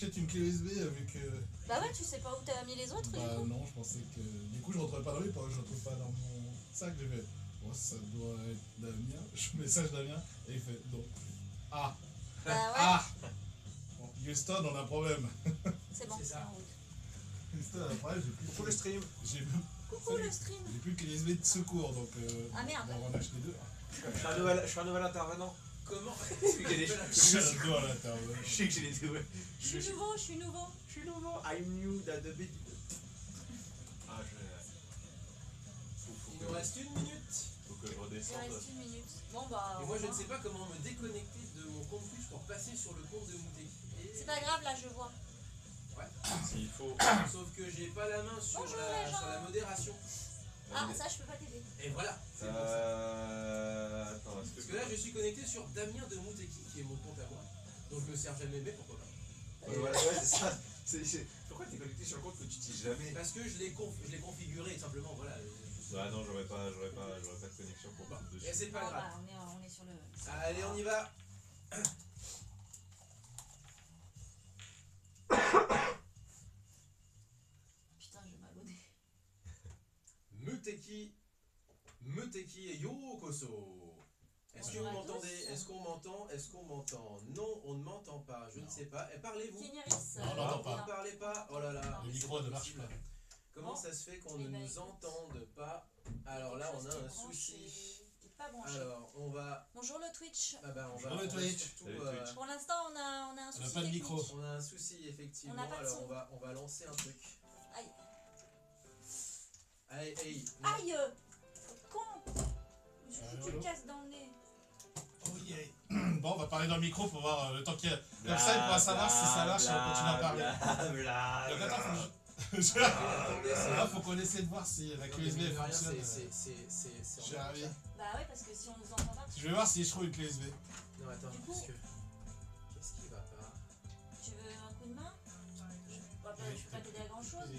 J'achète une clé USB vu que. Bah ouais, tu sais pas où t'as mis les autres Bah du coup. non, je pensais que. Du coup, je retrouvais pas dans mes poches, je retrouve pas dans mon sac. J'ai fait. Bon, ça doit être Damien. Je message Damien et il fait non. Ah Bah ouais, Ah Bon, Houston, on a un problème. c'est bon, C'est c'est ça. en route. Houston, un problème, j'ai plus. Pour le stream. J'ai Coucou le stream. j'ai plus que les USB de secours donc. Ah, merde. On va en acheter deux. Je suis un nouvel intervenant. Comment Parce que j'ai des- J'adore l'intervenant. Je sais que j'ai des nouveaux. Je suis nouveau, je suis nouveau. Je suis nouveau. I'm new that the bit. Ah, Il nous reste 1 minute. faut que je Il redescende. reste 1 minute. Bon bah. Et moi je au ne revoir. sais pas comment me déconnecter de mon compte Twitch pour passer sur le compte de Mouteki. C'est pas grave, là je vois. S'il faut. Sauf que j'ai pas la main sur, Bonjour, la, les gens. sur la modération. Ah, ça je peux pas t'aider. Et voilà, c'est pour ça. Attends, est-ce Parce que là je suis connecté sur Damien de Mouteki qui est mon compte à moi. Donc je me sers jamais, mais pourquoi pas. Ouais, c'est ça. Pourquoi t'es connecté sur le compte que tu utilises jamais? Parce que je l'ai configuré simplement, voilà. Ah non, j'aurais pas de connexion pour Bon, dessus. et c'est pas Ah, grave. bah, on est sur le. Allez, on y va. Putain, je vais m'abonner. Muteki et Yokoso. Est-ce que vous Bonjour à m'entendez? tous. Est-ce qu'on m'entend? Est-ce qu'on m'entend? Non, on ne m'entend pas, je ne sais pas. Et parlez-vous. Kiniris. Non, on l'entend Vous pas. ne parlez pas? Oh là là. Le mais micro c'est ne pas marche possible. pas. Comment Bon. ça se fait qu'on ne Eh ben, nous écoute. entende pas? Alors là, on a un souci. Il est pas branché. Alors, on va. Bonjour le Twitch. Ah bah, on va. Bonjour, on va Twitch. surtout, Salut, Twitch. Pour l'instant, on a un souci. pas de technique. micro. on a un souci effectivement. On n'a pas de Alors, son. on va lancer un truc. Aïe. Allez, hey. Aïe. Con. Il suffit que tu le allô casses dans le nez. Oh yeah. Bon, on va parler dans le micro pour voir le temps qu'il y a. Comme ça, il pourra savoir si ça marche et on continue à parler. Donc attends, Attendez, c'est là, faut qu'on essaie de voir si la Non, clé mais USB mine de rien, fonctionne. c'est Je vais arriver. Bah ouais, parce que si on nous entend pas. Je vais voir si je trouve une clé USB. Non, attends, Du coup- parce que. Qu'est-ce qui va pas? Tu veux un coup de main? Je peux pas t'aider à grand chose, mais.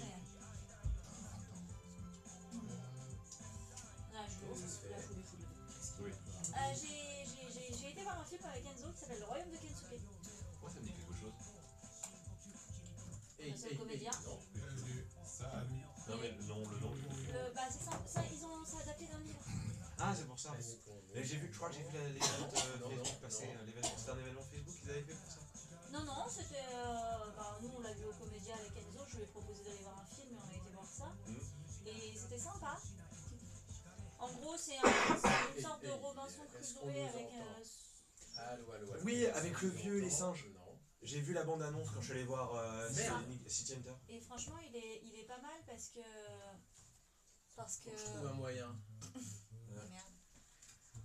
Là, Comment ça se fait? là, je voulais fouiller. Oui. J'ai été voir un film avec Enzo qui s'appelle Le Royaume de Kensuke. Moi, ça me dit quelque chose. Hey, C'est un comédien. non. Salut. Non, mais le nom. Bah c'est ça, c'est adapté d'un livre. Ah, c'est pour ça. Est-ce qu'on est- Mais je crois que j'ai vu l'événement Non, Facebook non, passer. non. C'était un événement Facebook qu'ils avaient fait pour ça. Non, non, c'était. Bah, nous on l'a vu au Comédia avec Enzo, je lui ai proposé d'aller voir un film et on a été voir ça. Et c'était sympa. En gros, c'est une sorte de Robinson Est-ce qu'on Crusoe nous avec. entend? Allô, allô, allô. Oui, avec le vieux et les Non, singes. Non. J'ai vu la bande-annonce quand je suis allé voir Merde. City Hunter. Et franchement, il est pas mal parce que. Parce que. Je trouve un moyen.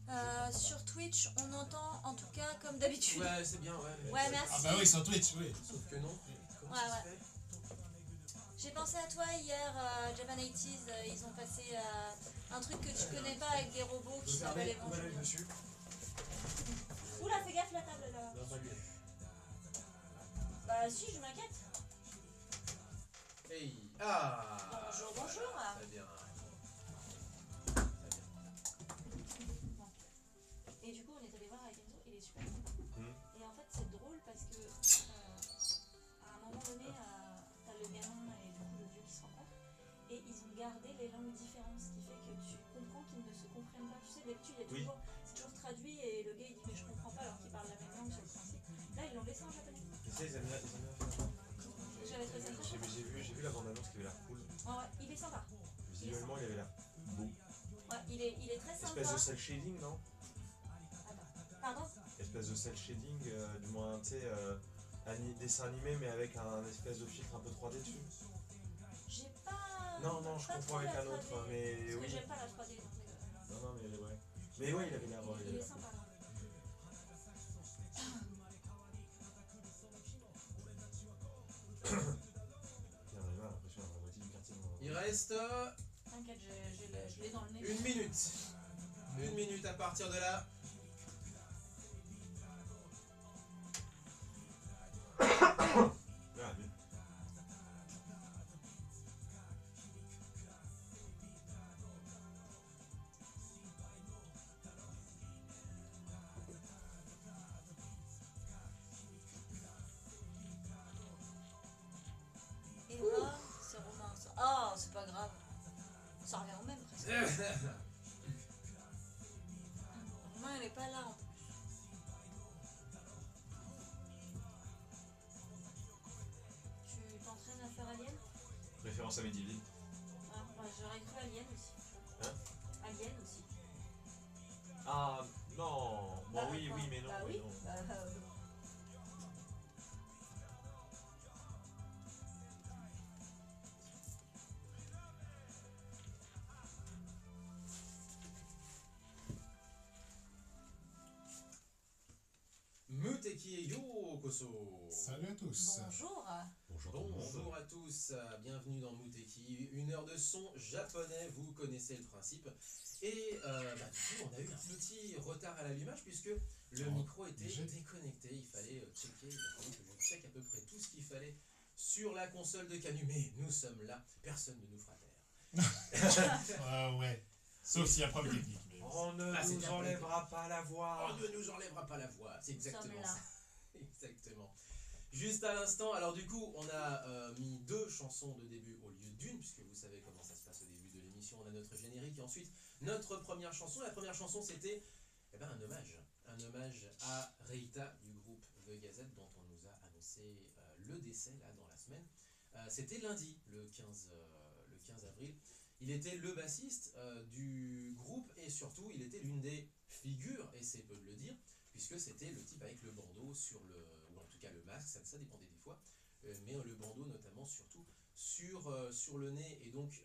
Merde. Sur Twitch, on entend en tout cas comme d'habitude. Ouais, c'est bien, ouais. Ouais, merci. Ah bah oui, sur Twitch, oui. Sauf que non. Comment Ouais, ça se ouais. fait? J'ai pensé à toi hier, Japan 80s, ils ont passé un truc que tu connais pas avec des robots qui s'appellent Evangelion. dessus. Oula, fais gaffe la table là. Non, pas lui. Bah si, je m'inquiète. Hey. Ah. Bonjour, bonjour. Très bien. Et du coup, on est allé voir avec Enzo, il est super sympa. Et en fait, c'est drôle parce que à un moment donné, t'as le gamin et du coup le vieux qui se rencontrent. Et ils ont gardé les langues différentes, ce qui fait que tu comprends qu'ils ne se comprennent pas. Tu sais, d'habitude, c'est toujours traduit et le gars il dit mais je comprends pas alors qu'il parle la même langue sur le principe. Là, ils l'ont laissé en japonais. Tu sais, ils aiment bien faire ça. J'avais trouvé ça très sympa. J'ai vu la bande-annonce qui avait l'air cool. Ouais, il est sympa. Visuellement, il avait l'air beau. Ouais, il est très sympa. Espèce de cel shading, non? Pardon? Espèce de cel shading, du moins, tu sais, dessin animé, mais avec un espèce de filtre un peu 3D dessus. J'ai pas. Non, non, je pas confonds trop avec la un autre, 3D, mais Parce que oui. j'aime pas la 3D. Donc, Non, non, mais ouais. Mais ouais, il avait l'air. il est sympa. J'avais l'impression d'avoir la moitié du quartier. Il reste T'inquiète, je l'ai dans le nez. 1 minute. 1 minute à partir de là. Ah, mais- c'est pas grave. Ça revient au même presque. Romain, elle est pas là en plus. Tu t'entraînes à faire Alien? Référence à Medivh. Ah, bah, j'aurais cru Alien aussi. Hein? Alien aussi. Ah non. Bon Bah, oui, quoi? oui, mais non. Bah mais oui. non. Bah, Muteki yo koso. Salut à tous. bonjour. Bonjour tout le monde. Bonjour à tous, bienvenue dans Muteki, une heure de son japonais, vous connaissez le principe. Et du coup, on a eu un petit retard à l'allumage puisque le Oh, micro était léger. déconnecté. Il fallait checker, il a fallu que je check à peu près tout ce qu'il fallait sur la console de Canu. Mais nous sommes là, personne ne nous fera taire. Ouais. Sauf s'il y a problème technique. Mais... On ne Ah, c'est nous bien enlèvera pas la voix. On ne nous enlèvera pas la voix, c'est Nous sommes exactement là. ça. Exactement. Juste à l'instant, alors du coup, on a mis 2 chansons de début au lieu d'une, puisque vous savez comment ça se passe au début de l'émission. On a notre générique et ensuite notre première chanson. La première chanson, c'était un hommage. Un hommage à Reita du groupe The Gazette, dont on nous a annoncé le décès là dans la semaine. C'était lundi, le 15 avril. Il était le bassiste du groupe et surtout, il était l'une des figures, et c'est peu de le dire, puisque c'était le type avec le bandeau sur le, ou en tout cas le masque, ça dépendait des fois, mais le bandeau notamment surtout sur le nez. Et donc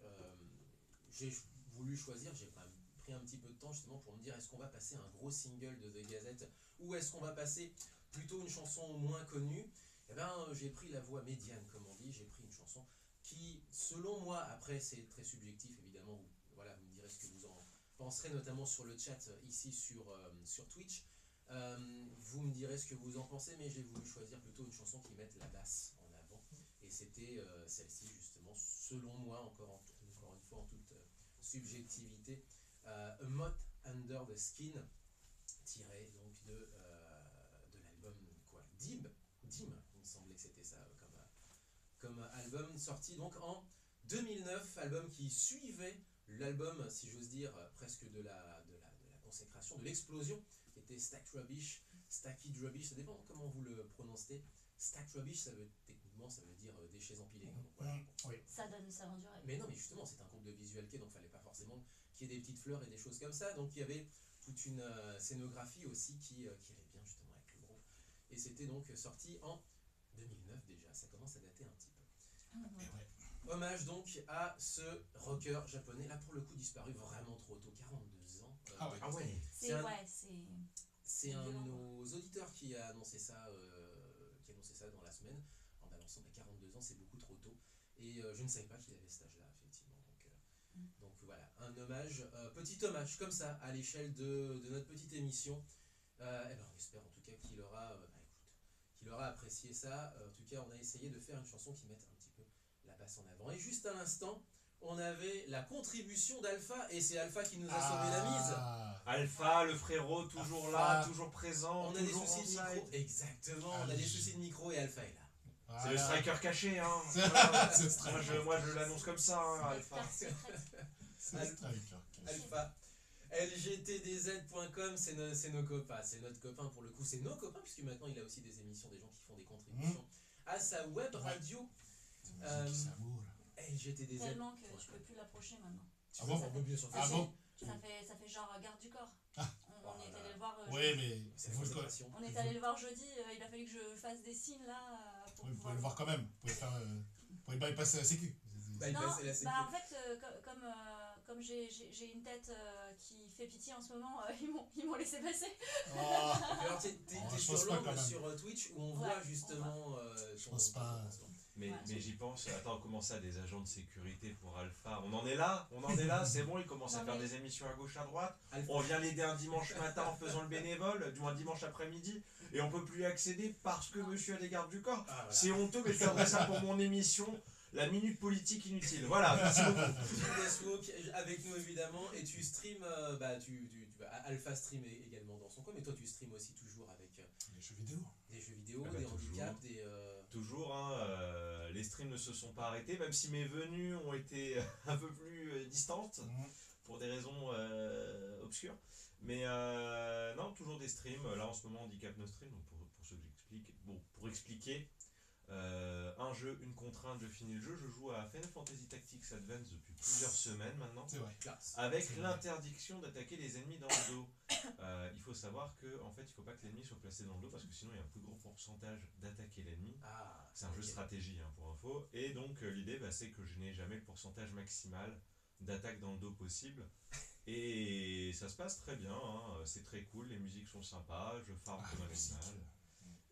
j'ai voulu choisir, j'ai pris un petit peu de temps justement pour me dire, est-ce qu'on va passer un gros single de The Gazette ou est-ce qu'on va passer plutôt une chanson moins connue? Eh ben j'ai pris la voie médiane comme on dit, j'ai pris une chanson qui, selon moi, après c'est très subjectif évidemment, voilà, vous me direz ce que vous en penserez, notamment sur le chat ici sur Twitch. Vous me direz ce que vous en pensez, mais j'ai voulu choisir plutôt une chanson qui mette la basse en avant. Et c'était celle-ci, justement, selon moi, encore une fois, en toute subjectivité, A Moth Under the Skin, tiré donc de l'album Dim, il me semblait que c'était ça comme album, sorti donc en 2009, album qui suivait l'album, si j'ose dire, presque de la consécration, de l'explosion, qui était Stacked Rubbish, Stacked Rubbish, ça dépend comment vous le prononcez. Stacked Rubbish, techniquement, ça veut dire déchets empilés. Donc, voilà. Oui. Ça donne du rêve. Mais non, mais justement, c'est un groupe de visual kei, donc il fallait pas forcément qu'il y ait des petites fleurs et des choses comme ça. Donc il y avait toute une scénographie aussi qui allait bien justement avec le groupe. Et c'était donc sorti en 2009 déjà, ça commence à dater un petit peu. Et ouais. Hommage donc à ce rocker japonais, là pour le coup disparu vraiment trop tôt, 42 ans. Ah ouais. Ah ouais. C'est un- C'est C'est un de violent, nos auditeurs qui a annoncé ça dans la semaine, en balançant 42 ans, c'est beaucoup trop tôt. Et je ne savais pas qu'il avait cet âge-là, effectivement. Donc voilà, un hommage, petit hommage comme ça, à l'échelle de notre petite émission. On espère en tout cas qu'il aura apprécié ça. En tout cas, on a essayé de faire une chanson qui mette un petit peu la basse en avant. Et juste à l'instant, on avait la contribution d'Alpha, et c'est Alpha qui nous a sauvé la mise. Alpha, le frérot, toujours Alpha. là, toujours présent, On a des toujours soucis de on micro. side. Exactement, on a des soucis de micro et Alpha est là. Voilà. C'est le striker caché, hein. C'est le striker. Moi, je l'annonce comme ça, hein, Alpha. C'est le striker. Alpha. LGTDZ.com, c'est nos copains, c'est notre copain pour le coup, c'est nos copains, puisque maintenant il a aussi des émissions, des gens qui font des contributions à sa web radio. C'est amour. LGTDZ. tellement que tu peux plus l'approcher maintenant. Ah bon? On veut bien sûr Ah bon? Ça fait genre garde du corps. Ah. On est allé le voir. Oui, mais C'est vous la le consécration. On est allé le voir jeudi. Il a fallu que je fasse des signes là pour vous pouvoir. pouvez le voir quand même. Vous pouvez faire. Vous pouvez bypasser la sécu. Bah, il Non, passe la sécu. bah en fait, comme j'ai une tête qui fait pitié en ce moment, ils m'ont laissé passer. Oh, Alors t'es je sur pense pas quand l'angle même. sur Twitch où on Ouais, voit justement. Je pense pas. Mais, Ouais. mais j'y pense, attends, comment ça, des agents de sécurité pour Alpha? On en est là, c'est bon, il commence à Non, faire mais- des émissions à gauche, à droite. Alpha. On vient l'aider un dimanche matin en faisant le bénévole, du moins dimanche après-midi, et on peut plus y accéder parce que monsieur a des gardes du corps. Ah, voilà. C'est honteux, mais je ferai ça pour mon émission, la minute politique inutile. Voilà, merci beaucoup. Tu laisses walk avec nous évidemment et tu stream, Alpha stream également dans son coin, mais toi tu stream aussi toujours avec Les jeux vidéo. des jeux vidéo, Ah bah, des toujours. handicaps, des. Toujours, hein, les les streams ne se sont pas arrêtés, même si mes venues ont été un peu plus distantes, pour des raisons obscures. Mais non, toujours des streams. Là, en ce moment, on handicap nos streams, donc pour ceux que j'explique. Bon, pour expliquer, un jeu, une contrainte, je finis le jeu. Je joue à Final Fantasy Tactics Advance depuis plusieurs semaines maintenant, C'est vrai. Classe. avec C'est vrai. l'interdiction d'attaquer les ennemis dans le dos. Il faut savoir que en fait, il ne faut pas que l'ennemi soit placé dans le dos parce que sinon il y a un plus gros pourcentage d'attaquer l'ennemi. Ah, C'est un jeu ok. stratégie hein, pour info. Et donc l'idée c'est que je n'ai jamais le pourcentage maximal d'attaque dans le dos possible. Et ça se passe très bien, hein. C'est très cool, les musiques sont sympas, je farm comme un musique. animal.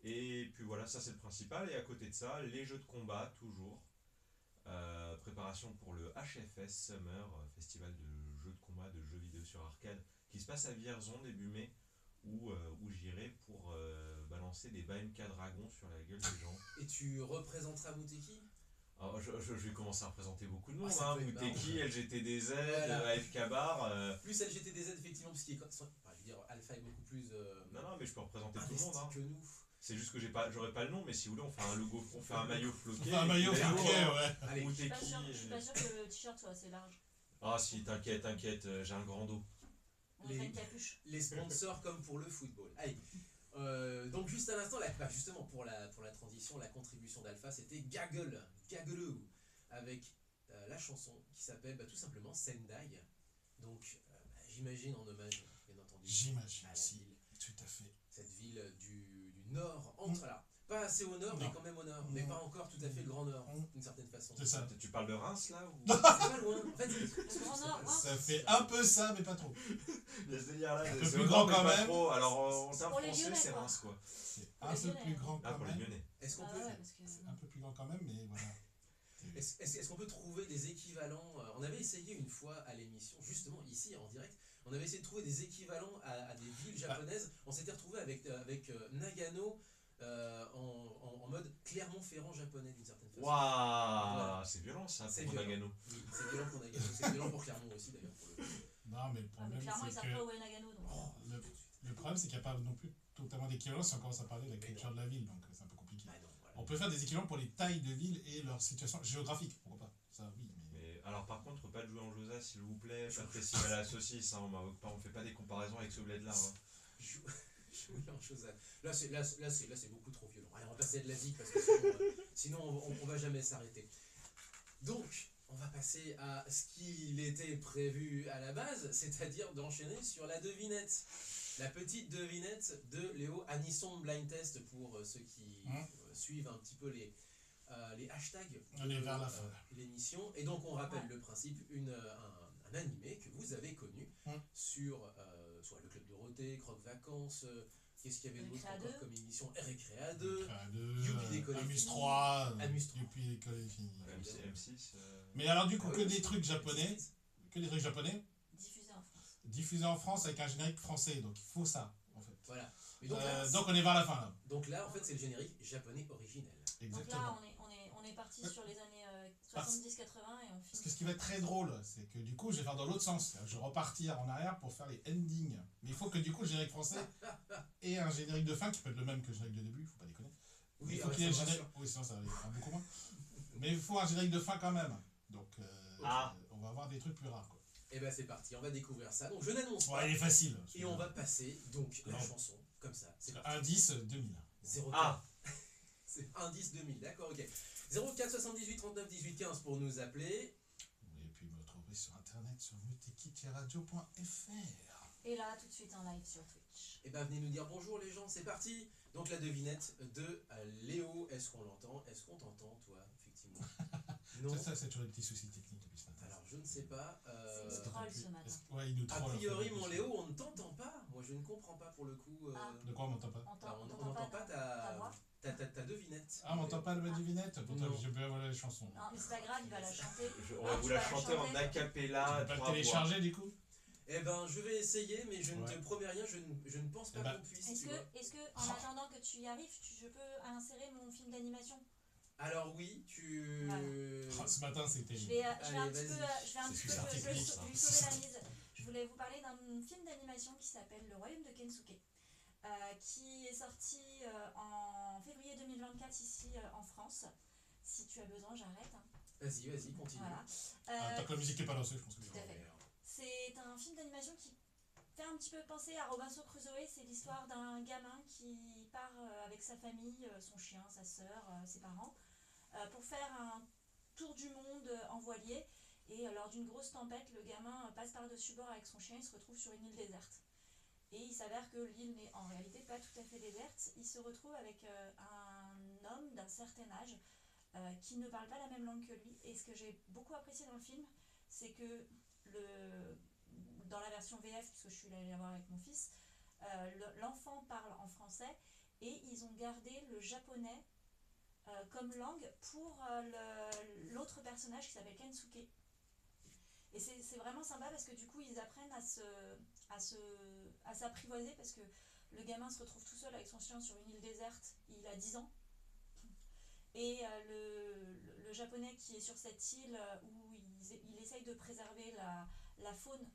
Et puis voilà, ça c'est le principal. Et à côté de ça, les jeux de combat, toujours. Préparation pour le HFS Summer, festival de jeux de combat, de jeux vidéo sur arcade, qui se passe à Vierzon début mai, où j'irai pour balancer des BMK Dragons sur la gueule des gens. Et tu représenteras Mouteki? Alors, je vais commencer à représenter beaucoup de monde, ça hein. peut être Mouteki, marrant. LGTDZ, Voilà. AFK Bar. Plus LGTDZ, effectivement, parce qu'il est. Enfin, je veux dire, Alpha est beaucoup plus. Non, mais je peux représenter tout le investi monde. Hein. que nous. C'est juste que j'aurais pas le nom, mais si vous voulez, on fait un logo, on fait un maillot floqué. Enfin, un maillot et puis, floqué, logo, ouais. Allez, Je suis pas sûre, Mouteki. je suis pas sûre que le t-shirt soit assez large. Ah si, t'inquiète, j'ai un grand dos. On Les- fait une capuche. les sponsors comme pour le football. Allez. Donc juste à l'instant, justement pour la transition, la contribution d'Alpha, c'était Gaggle, avec la chanson qui s'appelle tout simplement Sendai. Donc j'imagine en hommage, bien entendu, J'imagine à la aussi. ville, Tout à fait. cette ville du nord, entre là. Pas assez au nord, mais Non. quand même au nord, mais Non. pas encore tout à fait le grand nord, Non. d'une certaine façon. C'est ça. Tu parles de Reims là ou... C'est pas loin. En fait, Le Grand Nord, hein. Ça fait un peu ça, mais pas trop. Il y a ce délire là, Un peu c'est plus au grand nord, mais quand pas même. trop. Alors en termes Pour les français, Lyonnais, c'est quoi. Reims quoi. C'est Pour un les peu Lyonnais, plus hein. grand Ah, quand pour les même. Lyonnais. est-ce qu'on Ah peut, ouais, parce que. Un peu plus grand quand même, mais voilà. est-ce qu'on peut trouver des équivalents on avait essayé une fois à l'émission, justement ici en direct, on avait essayé de trouver des équivalents à des villes japonaises. On s'était retrouvé avec Nagano en mode Clermont-Ferrand japonais d'une certaine façon. Waouh, Voilà. c'est violent ça C'est pour violent. Nagano. Oui, c'est violent pour Nagano, c'est violent pour Clermont aussi d'ailleurs. Pour le coup. Non, mais le Ah, mais problème, clairement, ils c'est savent pas que où est Nagano. Donc. le problème, c'est qu'il n'y a pas non plus totalement d'équivalent si on commence à parler de la culture de la ville, donc c'est un peu compliqué. Bah non, voilà. On peut faire des équivalents pour les tailles de villes et leur situation géographique, pourquoi pas. Ça, oui, mais. Mais alors par contre, pas de jouer en Josa s'il vous plaît, pas de festival à la saucisse, hein, on fait pas des comparaisons avec ce bled là. Hein. Jouer en chose là c'est beaucoup trop violent. Allez, on va passer à de la zik parce que sinon on va jamais s'arrêter. Donc on va passer à ce qu'il était prévu à la base, c'est-à-dire d'enchaîner sur la devinette. La petite devinette de Léo, Anisson Blind Test pour ceux qui suivent un petit peu les hashtags On est vers la fin. l'émission. Et donc on rappelle le principe, un animé que vous avez connu sur soit le Club Dorothée, Croque Vacances, qu'est-ce qu'il y avait d'autre Récréa encore 2. comme émission, Récréa 2, Créa Youpi, 2, l'école est Amuse finie. 3, Amuse 3. Youpi, l'école est finie. M6. Mais alors, du coup, Ah que oui, des trucs japonais, Diffusé en France. diffusés en France avec un générique français, donc il faut ça, en fait. Voilà. Mais donc, là, Donc on est vers la fin, là. donc là, en fait, c'est le générique japonais originel. Donc Exactement. là, on est parti sur les années 70-80 et on Parce finit. que ce qui va être très drôle, c'est que du coup, je vais faire dans l'autre sens. Je vais repartir en arrière pour faire les endings. Mais il faut que du coup, le générique français ait un générique de fin qui peut être le même que le générique de début, il faut pas déconner. Mais il faut ah, qu'il y ait le ça me générique. rassure. Oui, sinon ça va faire beaucoup moins. Mais il faut un générique de fin quand même. Donc, on va avoir des trucs plus rares, quoi. Et ben c'est parti, on va découvrir ça. Donc je n'annonce Bon, pas. il est facile. Et on va passer donc la Non. chanson comme ça. C'est Indice 2000. 04. Ah. C'est indice 2000, d'accord, ok. 04 78 39 18 15 pour nous appeler. Et puis me retrouver sur internet sur muteki-radio.fr. Et là, tout de suite, un live sur Twitch. Et ben venez nous dire bonjour les gens, c'est parti. Donc la devinette de Léo, est-ce qu'on l'entend? Est-ce qu'on t'entend toi, effectivement? Non. C'est ça, c'est toujours des petits soucis techniques depuis ce matin. Alors je ne sais pas. C'est une troll ce matin. Ouais, il nous A troll. priori mon Léo, on ne t'entend pas. Moi je ne comprends pas pour le coup. Ah. De quoi on m'entend pas? On on t'entend n'entend pas ta voix. ta devinette. Ah, on m'entend pas de ma devinette? Pourtant, Non. je peux avoir la chanson. Non, mais c'est pas grave, il va la chanter. On va vous la chanter en Tu acapella. peux pas le 3 voix. télécharger du coup? Eh ben je vais essayer, mais je ne Ouais. te promets rien, je ne pense pas Eh ben, qu'on puisse. Est-ce tu vois. que, en attendant que tu y arrives, je peux insérer mon film d'animation? Alors oui, tu. Voilà. Ah, ce matin, c'était. Je vais un Allez, petit peu, vas-y. je vais un C'est petit super peu technique, ça. lui sauver la mise. Je voulais vous parler d'un film d'animation qui s'appelle Le Royaume de Kensuke, qui est sorti en février 2024 ici en France. Si tu as besoin, j'arrête. Hein. Vas-y, continue. Voilà. Tant que la musique est pas lancée, je pense que Tout à fait. C'est un film d'animation qui fait un petit peu penser à Robinson Crusoe. C'est l'histoire d'un gamin qui part avec sa famille, son chien, sa sœur, ses parents, pour faire un tour du monde en voilier. Et lors d'une grosse tempête, le gamin passe par-dessus bord avec son chien, il se retrouve sur une île déserte. Et il s'avère que l'île n'est en réalité pas tout à fait déserte. Il se retrouve avec un homme d'un certain âge qui ne parle pas la même langue que lui. Et ce que j'ai beaucoup apprécié dans le film, c'est que dans la version VF, puisque je suis allée la voir avec mon fils, l'enfant parle en français et ils ont gardé le japonais comme langue pour l'autre personnage qui s'appelle Kensuke. Et c'est vraiment sympa parce que du coup ils apprennent à s'apprivoiser parce que le gamin se retrouve tout seul avec son chien sur une île déserte, il a 10 ans. Et le japonais qui est sur cette île où il essaye de préserver la faune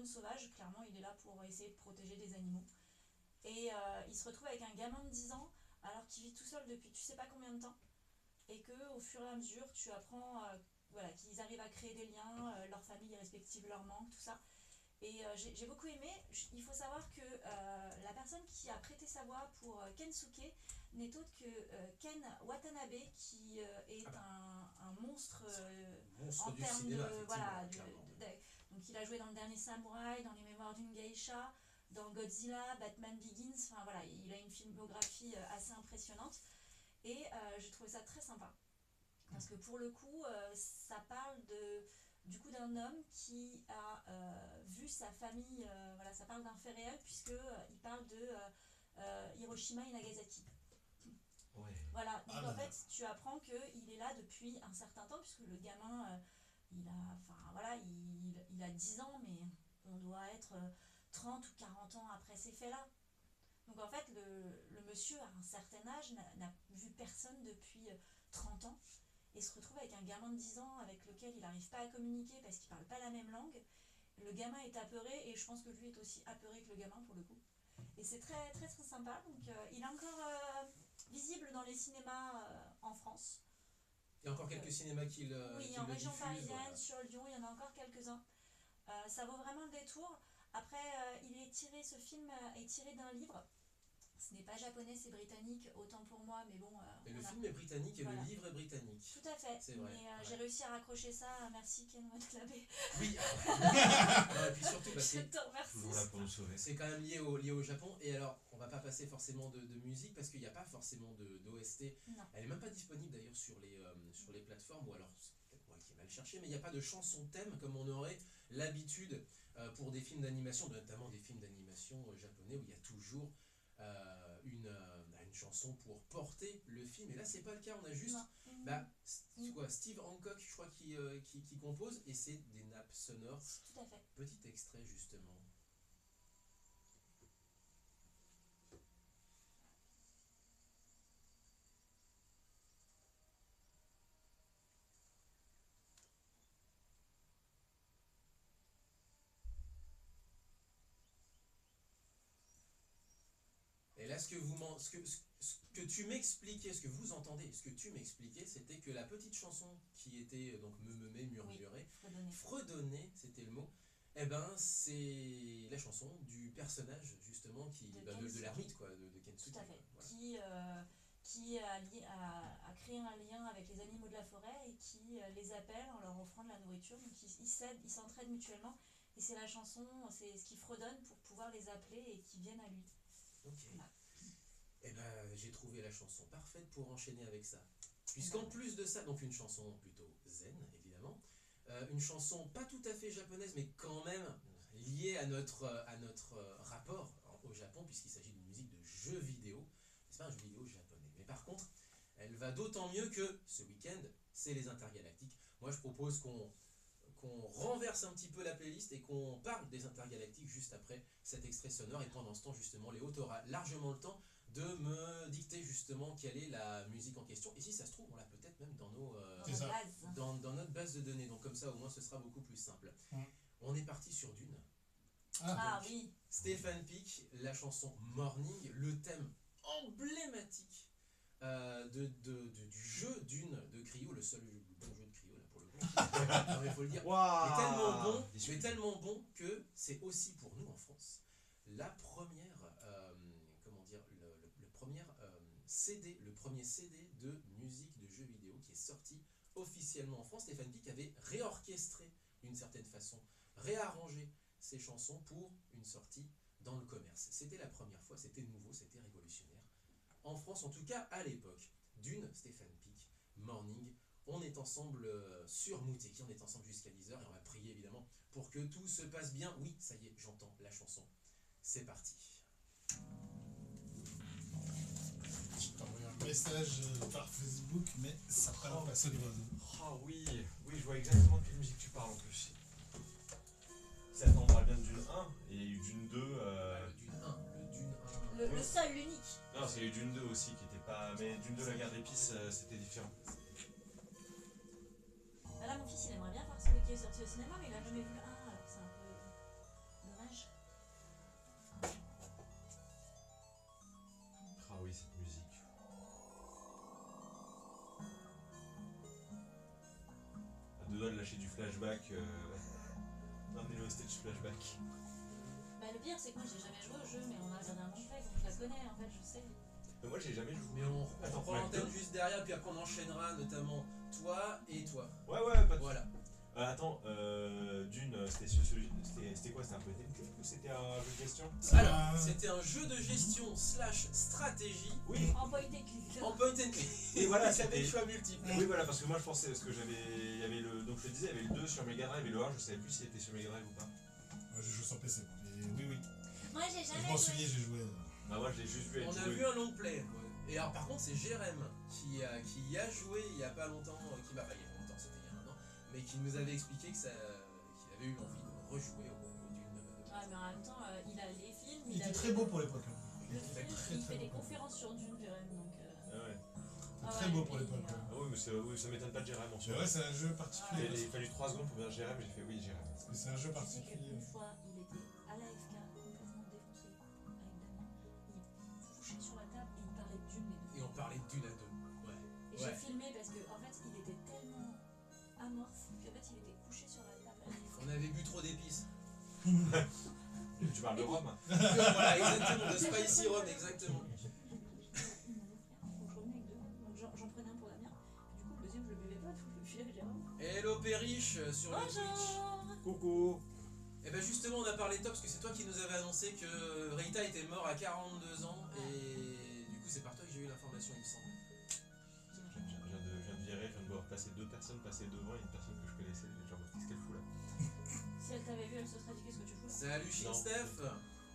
sauvage, clairement il est là pour essayer de protéger des animaux. Et il se retrouve avec un gamin de 10 ans alors qu'il vit tout seul depuis tu sais pas combien de temps. Et qu'au fur et à mesure tu apprends voilà, qu'ils arrivent à créer des liens, leurs familles respectives leur manquent, tout ça. Et j'ai beaucoup aimé. Il faut savoir que la personne qui a prêté sa voix pour Kensuke n'est autre que Ken Watanabe, qui est un monstre, Monstre en du termes cinéma, de... Voilà, clairement. donc il a joué dans Le Dernier Samouraï, dans Les Mémoires d'une Geisha, dans Godzilla, Batman Begins, enfin voilà, il a une filmographie assez impressionnante. Et j'ai trouvé ça très sympa. Parce que pour le coup, ça parle du coup d'un homme qui a vu sa famille, voilà, ça parle d'un fait réel puisqu'il parle de Hiroshima et Nagasaki. Ouais. Voilà, donc là en fait là. tu apprends qu'il est là depuis un certain temps puisque le gamin, il a 10 ans mais on doit être 30 ou 40 ans après ces faits-là. Donc en fait le monsieur à un certain âge n'a vu personne depuis 30 ans. Et se retrouve avec un gamin de 10 ans avec lequel il n'arrive pas à communiquer parce qu'il ne parle pas la même langue. Le gamin est apeuré et je pense que lui est aussi apeuré que le gamin pour le coup. Et c'est très très très sympa. Donc il est encore visible dans les cinémas en France. Il y a encore quelques cinémas qui le Oui, en région diffusent, parisienne, voilà. sur Lyon, il y en a encore quelques-uns. Ça vaut vraiment le détour. Après, ce film est tiré d'un livre. Ce n'est pas japonais, c'est britannique, autant pour moi, mais bon... Mais le film est britannique et Voilà. le livre est britannique. Tout à fait, C'est vrai, mais ouais. j'ai réussi à raccrocher ça, merci Ken Watanabe. Oui, non, et puis surtout, bah, Je te remercie. Toujours là pour nous sauver. c'est quand même lié au Japon. Et alors, on va pas passer forcément de musique parce qu'il n'y a pas forcément d'OST. Non. Elle est même pas disponible d'ailleurs sur les plateformes, ou alors c'est peut-être moi qui ai mal cherché, mais il n'y a pas de chanson thème comme on aurait l'habitude pour des films d'animation, notamment des films d'animation japonais où il y a toujours une chanson pour porter le film. Et là, c'est pas le cas, on a juste Steve Hancock, je crois, qui compose, et c'est des nappes sonores. Tout à fait. Petit extrait justement. Et là, ce que tu m'expliquais, ce que vous entendez, ce que tu m'expliquais, c'était que la petite chanson qui était donc murmurée, fredonnée, c'était le mot. Eh ben, c'est la chanson du personnage justement de l'ermite, quoi, de Kensuke. Tout à fait. Voilà. Qui a créé un lien avec les animaux de la forêt et qui les appelle en leur offrant de la nourriture. Donc ils s'entraident mutuellement. Et c'est la chanson, c'est ce qui fredonne pour pouvoir les appeler et qu'ils viennent à lui. Ok. Voilà. Et ben, j'ai trouvé la chanson parfaite pour enchaîner avec ça. Puisqu'en plus de ça, donc une chanson plutôt zen, évidemment, une chanson pas tout à fait japonaise, mais quand même liée à notre rapport au Japon, puisqu'il s'agit d'une musique de jeu vidéo. C'est pas un jeu vidéo japonais. Mais par contre, elle va d'autant mieux que ce week-end, c'est les Intergalactiques. Moi, je propose qu'on renverse un petit peu la playlist et qu'on parle des Intergalactiques juste après cet extrait sonore. Et pendant ce temps, justement, Léo, tu auras largement le temps de me dicter justement quelle est la musique en question. Et si ça se trouve, on l'a peut-être même dans dans notre base de données. Donc comme ça, au moins, ce sera beaucoup plus simple. On est parti sur Dune. Donc, oui. Stéphane Pic, la chanson Morning, le thème emblématique du jeu Dune de Cryo, Non, mais faut le dire. Waouh. Mais tellement bon que c'est aussi pour nous en France la première, comment dire, le premier CD, le premier CD de musique de jeux vidéo qui est sorti officiellement en France. Stéphane Pic avait réorchestré d'une certaine façon, réarrangé ses chansons pour une sortie dans le commerce. C'était la première fois, c'était nouveau, c'était révolutionnaire. En France, en tout cas à l'époque, Dune, Stéphane Pic, Morning, on est ensemble sur Mouteki, on est ensemble jusqu'à 10h et on va prier évidemment pour que tout se passe bien. Oui, ça y est, j'entends la chanson. C'est parti. Je t'ai envoyé un message par Facebook, mais ça prend pas sur les réseaux. Ah oui, oui, je vois exactement de quelle musique tu parles en plus. C'est attends, on parle bien de Dune 1 et il y a eu Dune 2. Le Dune 1, le Dune 1. Le seul, l'unique. Non, c'est Dune 2 aussi qui était pas. Mais Dune 2, la guerre d'épices, c'était différent. Bah là, mon fils, il aimerait bien voir celui qui est sorti au cinéma, mais il a jamais vu le 1, alors c'est un peu dommage. Ah oui, cette musique. À deux doigts de lâcher du flashback. Un OST de flashback. Bah le pire, c'est que moi, j'ai jamais joué au jeu, mais on a regardé un gameplay, donc je la connais, en fait, je sais. Mais moi, j'ai jamais joué. Mais on Attends, prend l'antenne juste derrière, puis après on enchaînera notamment toi et toi. Ouais, ouais, pas de. Voilà. Attends, Dune, c'était quoi? C'était un point and click ou c'était un jeu de gestion? Alors, c'était un jeu de gestion slash stratégie Oui. En point et click. en point and click. Et voilà, ça avait c'était. le choix multiple. Oui, voilà, parce que moi je pensais, parce que il y avait le, donc je te disais, il y avait le 2 sur Mega Drive et le 1, je savais plus s'il était sur Mega Drive ou pas. Moi, je joue sur PC, mais oui, oui. Moi, j'ai Je jamais m'en joué. souviens, j'ai joué. Bah, moi je l'ai juste vu être On a joué. vu un long play. Ouais. Et alors par contre c'est Jérém qui y a joué il y a pas longtemps, qui m'a pas il y a pas longtemps, c'était il y a un an, mais qui nous avait expliqué que qu'il avait eu envie de rejouer au Dune. Ouais, mais en même temps, il a les films, Il a était très beau pour l'époque. Hein. le était film, il fait des beau. conférences sur Dune, Jérém, donc... Ah ouais. C'était très beau pour l'époque. il, Ouais. Ah oui, mais oui, ça m'étonne pas de Jérém en Mais soi. ouais, c'est un jeu particulier. Il a fallu 3 secondes pour dire Jérém, j'ai fait oui, Jérém. Parce que c'est un jeu Je sais particulier. qu'une fois, il était à l'AFK, complètement défoncé, avec Damien. Il couchait sur la table et il parlait de Dune, les deux. Et on parlait de Dune à deux. Ouais. Et Ouais. j'ai filmé parce que en fait il était tellement amorphe qu'en fait il était couché sur la table. On avait bu trop d'épices. Tu parles de Rome? Voilà, exactement, de Spicy Rum, exactement. Il m'en offrait un, donc je revenais avec deux. Donc j'en prenais un pour Damien. Du coup le deuxième je le buvais pas, donc je le filais à Jérôme. Hello Perriche sur le Twitch. Bonjour. Coucou. Et ben justement on a parlé de toi parce que c'est toi qui nous avais annoncé que Rita était mort à 42 ans et du coup c'est par toi que j'ai eu l'information il me semble. Je viens de virer, je viens de voir passer 2 personnes passer devant, il y a une personne que je connaissais, genre qu'est-ce qu'elle fout là? Si elle t'avait vu, elle se serait dit qu'est-ce que tu fous là. Salut Shin Non. Steph.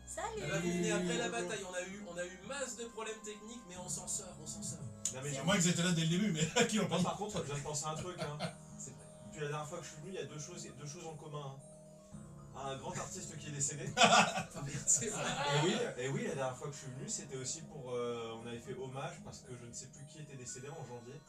Salut. Eh ben, vous venez après la bataille, on a eu masse de problèmes techniques mais on s'en sort, on s'en sort. Non mais C'est moi qui étais là dès le début, mais qui l'ont pas moi dit. par contre, je viens de penser à un truc hein. C'est vrai. Depuis la dernière fois que je suis venu, il y a deux choses en commun. Hein. Un grand artiste qui est décédé. Ah merde, c'est vrai. Et oui, la dernière fois que je suis venu, c'était aussi pour. On avait fait hommage parce que je ne sais plus qui était décédé en janvier.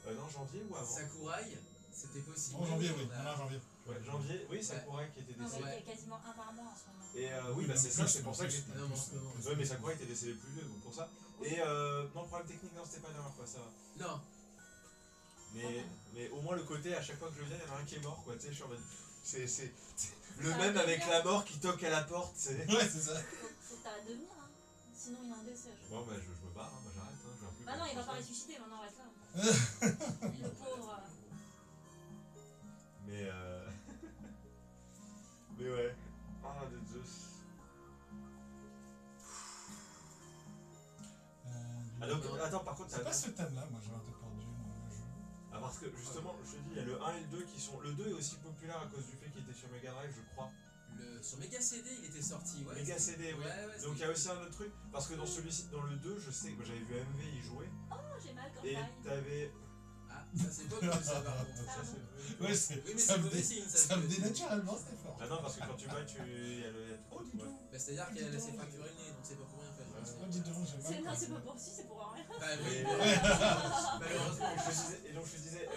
Non, janvier ou avant? Sakurai, c'était possible. En janvier, oui. On a- Non, en janvier. Ouais, janvier, oui, Sakurai qui était Non, mais décédé. il y a quasiment un par mois en ce moment. Et oui, bah c'est ça, c'est pour ça que j'étais. Ah non, mais en ce moment. Ouais, mais Sakurai était décédé plus vieux, donc pour ça. Et non, problème technique, non, c'était pas la dernière fois, ça va. Non. Mais au moins le côté, à chaque fois que je viens, il y en a un qui est mort, quoi, tu sais, je suis en mode. C'est le Ça même va avec devenir. la mort qui toque à la porte, c'est. Ouais, c'est ça. Faut que t'arrêtes de venir, hein. Sinon il y a un décès. Bon, bah je me barre, hein, moi j'arrête, hein, je viens plus. Bah non, il va pas ressusciter maintenant, reste là. Le pauvre. Mais mais ouais. Ah, de Zeus. Ah, donc, attends, par contre, C'est pas ce thème-là, moi j'aurais été perdu dans le jeu. Ah, parce que justement, je te dis, il y a le 1 et le 2 qui sont. Le 2 est aussi populaire à cause du fait qu'il était sur Mega Drive, je crois. Sur Mega CD, il était sorti. Ouais, Mega CD, oui. Ouais, Donc il y a aussi un autre truc, parce que dans celui-ci, dans le 2, je sais que j'avais vu MV y jouer, Oh, j'ai mal quand et j'aille. t'avais. Ah, ça c'est pas cool ça par contre. Ça, c'est- Ouais, c'est Oui, mais ça c'est me mauvais dé- signe ça. ça me dénaturellement, c'était fort. Ah non, parce que quand tu vas, il y a le. Oh, dis donc. Bah, c'est-à-dire qu'elle s'est fracturé le nez, donc c'est pas pour rien faire. Oh, dis donc, j'ai C'est mal. non, c'est pas pour si, c'est pour rien. Bah, oui. Et- Malheureusement. Et donc je te disais,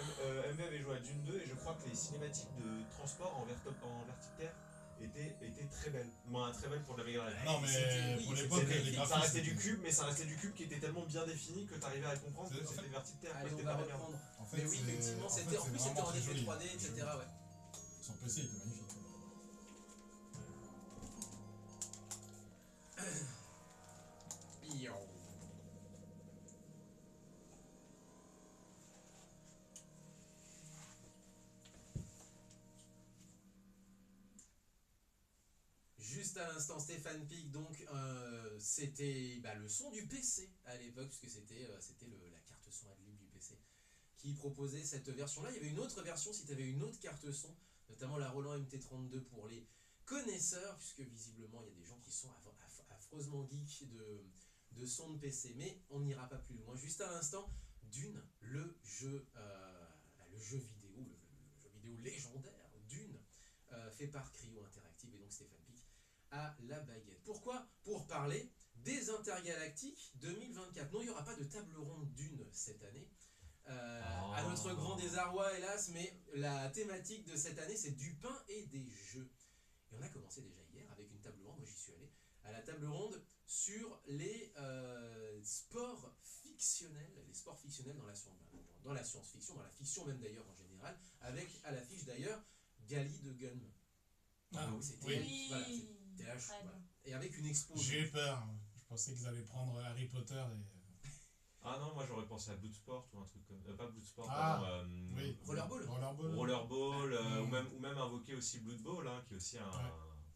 MV avait joué à Dune 2 et je crois que les cinématiques de transport en verticale étaient très belles. Moins très belles pour la Mega Drive. Non, C'était- mais oui, pour c'était- l'époque, les Ça graphismes. restait du cube, mais ça restait du cube qui était tellement bien défini que t'arrivais à comprendre que c'était verticale. Allez, on va reprendre. En fait, Mais oui, effectivement, c'était en c'est plus c'était vraiment en très effet joli, 3D, très etc. joli. Ouais. Son PC était magnifique. Yo. Juste à l'instant, Stéphane Pic, donc c'était le son du PC à l'époque, puisque c'était la carte son Adlib du PC qui proposait cette version-là. Il y avait une autre version si tu avais une autre carte son, notamment la Roland MT32 pour les connaisseurs, puisque visiblement il y a des gens qui sont affreusement geeks de son de PC. Mais on n'ira pas plus loin. Juste à l'instant, Dune, le jeu vidéo, le jeu vidéo légendaire, Dune, fait par Cryo Interactive et donc Stéphane Pic à la baguette. Pourquoi? Pour parler des Intergalactiques 2024. Non, il n'y aura pas de table ronde Dune cette année. À notre grand désarroi, hélas, mais la thématique de cette année, c'est du pain et des jeux. Et on a commencé déjà hier avec une table ronde, moi j'y suis allé, à la table ronde sur les sports fictionnels dans la science-fiction, dans la fiction même d'ailleurs en général, avec à l'affiche d'ailleurs Gali de Gun. Ah, C'était Oui. voilà, c'était la Très voilà. bien. Et avec une expo. J'ai eu peur. Je pensais qu'ils allaient prendre Harry Potter et. Ah non, moi j'aurais pensé à Bloodsport ou un truc comme. Pas Bloodsport, Ah, pardon. Oui. Rollerball. Rollerball. Rollerball, Mm. ou même invoquer aussi Blood Bowl, hein, qui est aussi un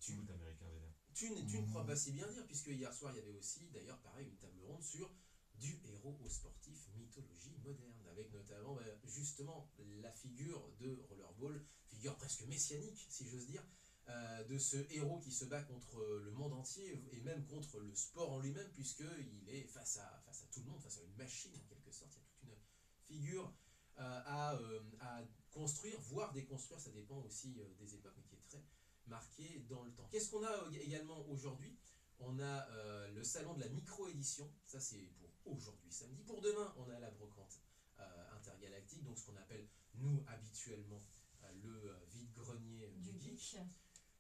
Tu- boot américain vénère. Tu ne crois pas si bien dire, puisque hier soir il y avait aussi, d'ailleurs pareil, une table ronde sur du héros au sportif mythologie moderne, avec notamment justement la figure de Rollerball, figure presque messianique si j'ose dire, de ce héros qui se bat contre le monde entier et même contre le sport en lui-même, puisqu'il est face à tout le monde, face à une machine en quelque sorte. Il y a toute une figure à construire, voire déconstruire, ça dépend aussi des époques, mais qui est très marqué dans le temps. Qu'est-ce qu'on a également aujourd'hui? On a le salon de la micro-édition, ça c'est pour aujourd'hui samedi. Pour demain, on a la brocante intergalactique, donc ce qu'on appelle nous habituellement le vide-grenier du geek.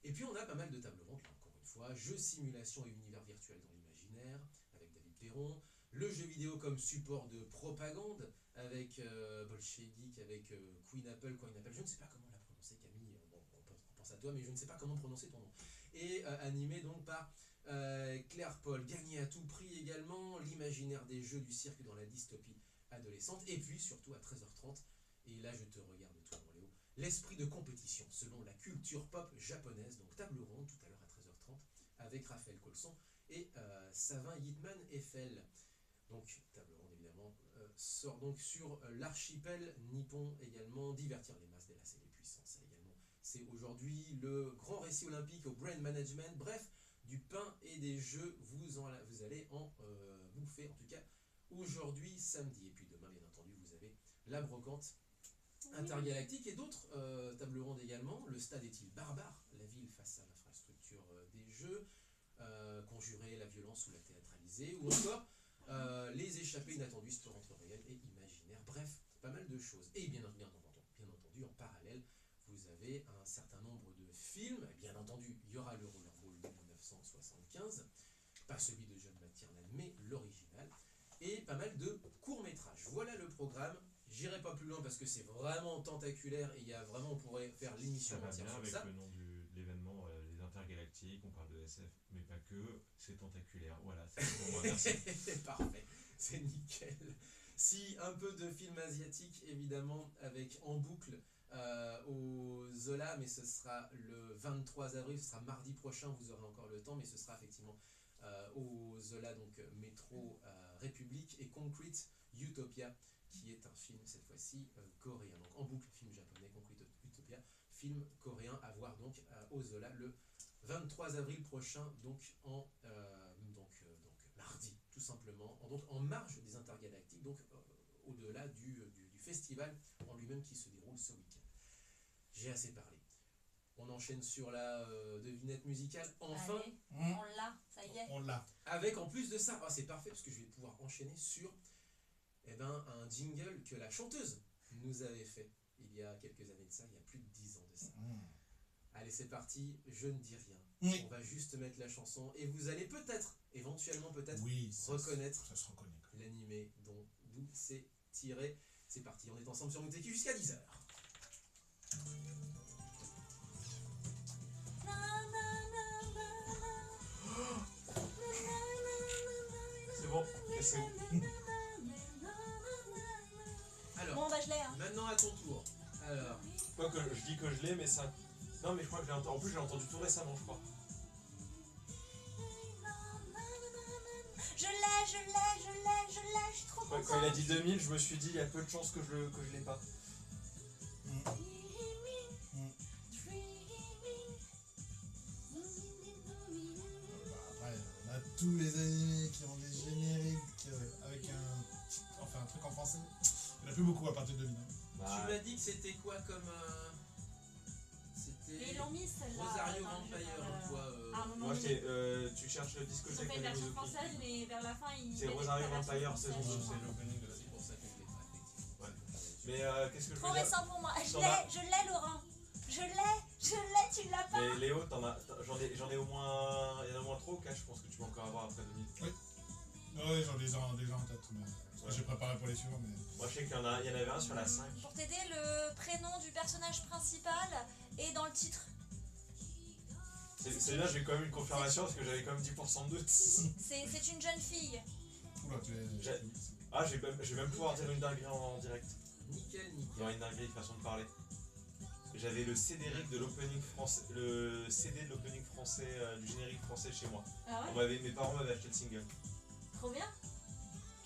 Et puis on a pas mal de tables rondes, là encore une fois, jeux, simulation et univers virtuel dans l'imaginaire, avec David Perron, le jeu vidéo comme support de propagande, avec Bolchegeek, avec Queen Apple, je ne sais pas comment la prononcer Camille, bon, on pense à toi, mais je ne sais pas comment prononcer ton nom. Et animé donc par Claire Paul, gagné à tout prix également, l'imaginaire des jeux du cirque dans la dystopie adolescente, et puis surtout à 13h30, et là je te regarde toi mon Léo, l'esprit de compétition selon la culture pop japonaise, donc table ronde tout à l'heure à 13h30 avec Raphaël Colson et Savin Yitman Eiffel. Donc table ronde évidemment sort donc sur l'archipel nippon également, divertir les masses, délasser les puissances. Ça également, c'est aujourd'hui le grand récit olympique au brain management. Bref, du pain et des jeux, vous allez en bouffer en tout cas aujourd'hui samedi. Et puis demain bien entendu vous avez la brocante intergalactique et d'autres tables rondes également. Le stade est-il barbare? La ville face à l'infrastructure des jeux, conjurer la violence ou la théâtraliser, ou encore les échappées inattendues, sport entre réel et imaginaire. Bref, pas mal de choses. Et bien entendu, en parallèle, vous avez un certain nombre de films. Et bien entendu, il y aura le Rollerball de 1975, pas celui de John McTiernan, mais l'original, et pas mal de courts-métrages. Voilà le programme. J'irai pas plus loin parce que c'est vraiment tentaculaire et il y a vraiment, on pourrait faire l'émission Ça va entière bien sur avec ça. le nom de l'événement, les intergalactiques, on parle de SF, mais pas que, c'est tentaculaire. Voilà, c'est pour moi, merci. Parfait, c'est nickel. Si un peu de film asiatique évidemment avec en boucle au Zola, mais ce sera le 23 avril, ce sera mardi prochain, vous aurez encore le temps, mais ce sera effectivement au Zola, donc Métro République et Concrete Utopia, qui est un film cette fois-ci coréen. Donc en boucle, film japonais, Concrete Utopia, film coréen à voir donc au Zola le 23 avril prochain, donc mardi tout simplement, donc en marge des intergalactiques, donc au-delà du festival en lui-même qui se déroule ce week-end. J'ai assez parlé. On enchaîne sur la devinette musicale. Enfin, Allez, on l'a, ça y est. On l'a. avec en plus de ça, c'est parfait parce que je vais pouvoir enchaîner sur un jingle que la chanteuse nous avait fait il y a quelques années de ça, il y a plus de 10 ans de ça. Allez, c'est parti, je ne dis rien. Oui. On va juste mettre la chanson et vous allez peut-être, éventuellement peut-être, Oui, reconnaître ça se reconnaît. l'animé d'où c'est tiré. C'est parti, on est ensemble sur Muteki jusqu'à 10h. C'est bon, et c'est où? Alors, Bon, bah, je l'ai, hein. maintenant à ton tour. Alors, Quoi que je dis que je l'ai, mais ça. Non, mais je crois que en plus, je l'ai entendu tout récemment, je crois. Je l'ai, je suis trop contente. Quand il a dit 2000, je me suis dit, il y a peu de chances que je l'ai pas. Après, on a tous les animés qui ont des génériques avec un truc en français. Il n'y en a plus beaucoup à partir de 2000. tu m'as dit que c'était quoi comme... Mais C'était ils l'ont mis celle-là. Rosario Enfin, Vampire, je- toi. à un moment Moi, donné. tu cherches le Ils ont discothèque fait une version Mizuki. française, mais vers la fin, ils. C'est mettaient Rosario la version Vampire, saison française, 2, je crois. c'est l'opening de la C'est pour ça que je l'ai pas, effectivement. Ouais. Mais qu'est-ce que je Trop veux dire? récent pour moi. T'en as- Je l'ai, Laurent. Je l'ai, tu l'as pas. Mais Léo, j'en ai au moins. Il y en a au moins 3 ou 4, je pense que tu peux encore avoir après 2000. Oui, j'en ai déjà en tête. Mais, parce que j'ai préparé pour les suivants. Mais... Moi, je sais qu'il y en avait un sur la 5. Pour t'aider, le prénom du personnage principal est dans le titre. C'est là, j'ai quand même une confirmation parce que j'avais quand même 10% de doute. C'est une jeune fille. Oula, tu es... J'ai- Ah, je vais même pouvoir dire une dinguerie en direct. Nickel, Il y nickel. aura une dinguerie de façon de parler. J'avais le CD-RIC de l'opening français, le CD de l'opening français, du générique français chez moi. Ah ouais? Mes parents m'avaient acheté le single. Trop bien.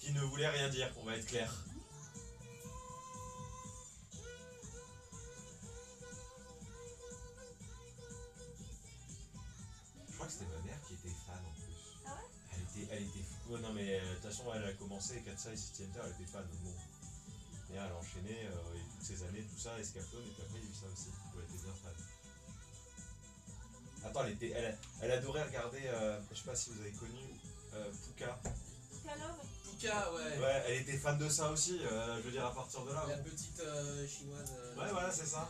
Qui ne voulait rien dire, on va être clair. Je crois que c'était ma mère qui était fan en plus. Ah ouais? Elle était fou. Ouais, non mais de toute façon elle a commencé Katsai City Hunter, elle était fan. Bon. Et elle a enchaîné et toutes ces années, tout ça, Escaflowne, et puis après il y a eu ça aussi. où elle était bien fan. Attends, elle adorait regarder, je sais pas si vous avez connu Puka. Kalov. Puka, ouais. Ouais, elle était fan de ça aussi, je veux dire à partir de là. La bon. petite chinoise. Ouais, voilà, c'est ça.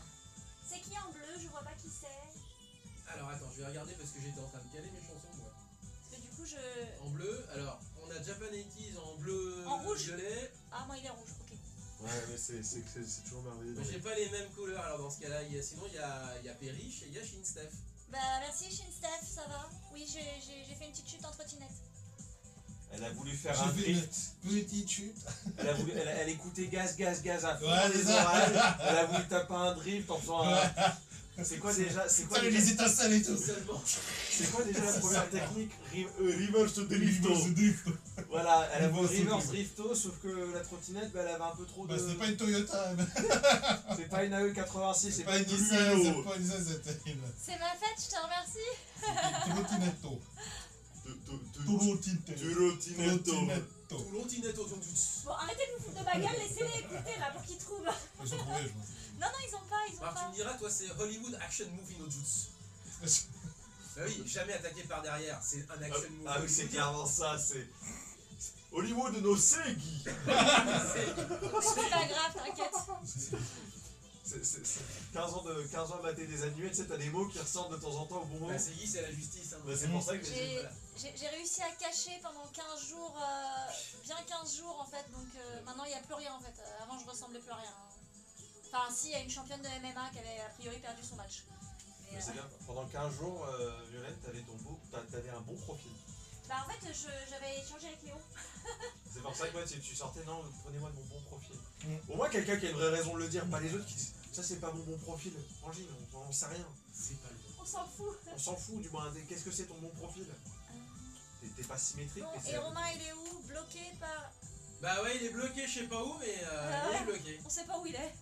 C'est qui en bleu? Je vois pas qui c'est. Alors attends, je vais regarder parce que j'étais en train de caler mes chansons, moi. Parce que du coup, je. En bleu, alors, on a Japan 80s en bleu. En rouge. violet. Ah, moi, il est rouge, ok. Ouais, mais c'est toujours merveilleux. Mais j'ai pas les mêmes couleurs, alors dans ce cas-là, sinon il y a Perriche et il y a Shinstef. Bah, merci, Shinstef, ça va? Oui, j'ai fait une petite chute en trottinette. Elle a voulu faire un J'ai fait drift. une petite chute. Elle écoutait gaz à fond Ouais, dans c'est les ça. oreilles. Elle a voulu taper un drift en faisant un... C'est quoi déjà Ça, les étincelles et tout. Seulement. C'est quoi déjà la première technique? Reverse drifto. Drift. Voilà, elle a voulu Reverse reverse drifto, sauf que la trottinette, bah, elle avait un peu trop de... Bah, c'est pas une Toyota. Mais... C'est pas une AE86, c'est pas une Nissan, Luno. c'est pas une Nissan, c'était une C'est ma fête, je te remercie. trottinetto. Trottinetto. Tout l'ontinette au Jujutsu. Bon, arrêtez de vous foutre de ma gueule, laissez-les écouter là pour qu'ils trouvent. Ils sont trouvés, je pense. Non, ils ont pas. Alors tu me diras, toi c'est Hollywood Action Movie no Jutsu. Bah oui, jamais attaqué par derrière, c'est un action movie. Ah oui, c'est clairement ça, c'est... Hollywood no Segi. C'est pas grave, t'inquiète. C'est 15 ans à mater des animés, tu sais, t'as des mots qui ressortent de temps en temps au bon moment. Bah c'est Guy, c'est la justice. Hein, Bah, c'est pour ça que J'ai Voilà. j'ai réussi à cacher pendant 15 jours, bien 15 jours en fait, donc maintenant il n'y a plus rien en fait. Avant je ressemblais plus à rien. Enfin si, il y a une championne de MMA qui avait a priori perdu son match. Mais, Mais c'est bien, pendant 15 jours, Violette, t'avais un bon profil. bah en fait j'avais échangé avec Léo. C'est pour ça que moi, tu sortais, non, prenez-moi de mon bon profil. Mm. Au moins quelqu'un qui a une vraie raison de le dire, pas les autres qui disent ça c'est pas mon bon profil. Frangine, on n'en sait rien. C'est pas le bon. On s'en fout. On s'en fout du moins, qu'est-ce que c'est ton bon profil? T'es pas symétrique, Bon, mais et c'est... Romain il est où? Bloqué par... Bah ouais, il est bloqué, je sais pas où, mais il est bloqué. On sait pas où il est.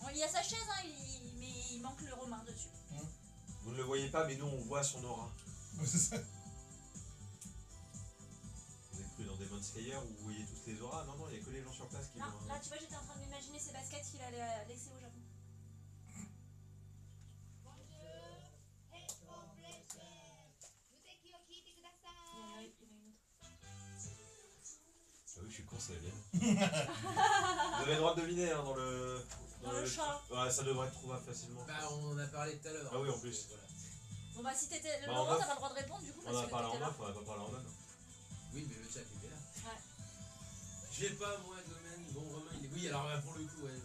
Bon, il y a sa chaise, hein, mais il manque le Romain dessus. Vous ne le voyez pas, mais nous on voit son aura. C'est ça. Vous êtes cru dans Demon Slayer où vous voyez tous les auras? Non, il y a que les gens sur place qui Non, voient. là tu vois, j'étais en train de m'imaginer ses baskets qu'il allait à l'excès au Japon. Il y en a une autre. Ah oui, je suis con, c'est bien. Vous avez le droit de deviner hein, dans le... Dans le chat. Ouais, ça devrait être trouvable facilement. Bah on en a parlé tout à l'heure. Ah oui, en plus. Voilà. Bon bah si t'étais... Bah, en Laurent, neuf. t'as pas le droit de répondre du coup On parce a que parlé en t'étais là. off, on a pas parlé en on. Oui, mais le chat était là. Ouais. J'ai pas, moi, le domaine. Bon, Romain, il est. Oui, alors pour le coup, ouais.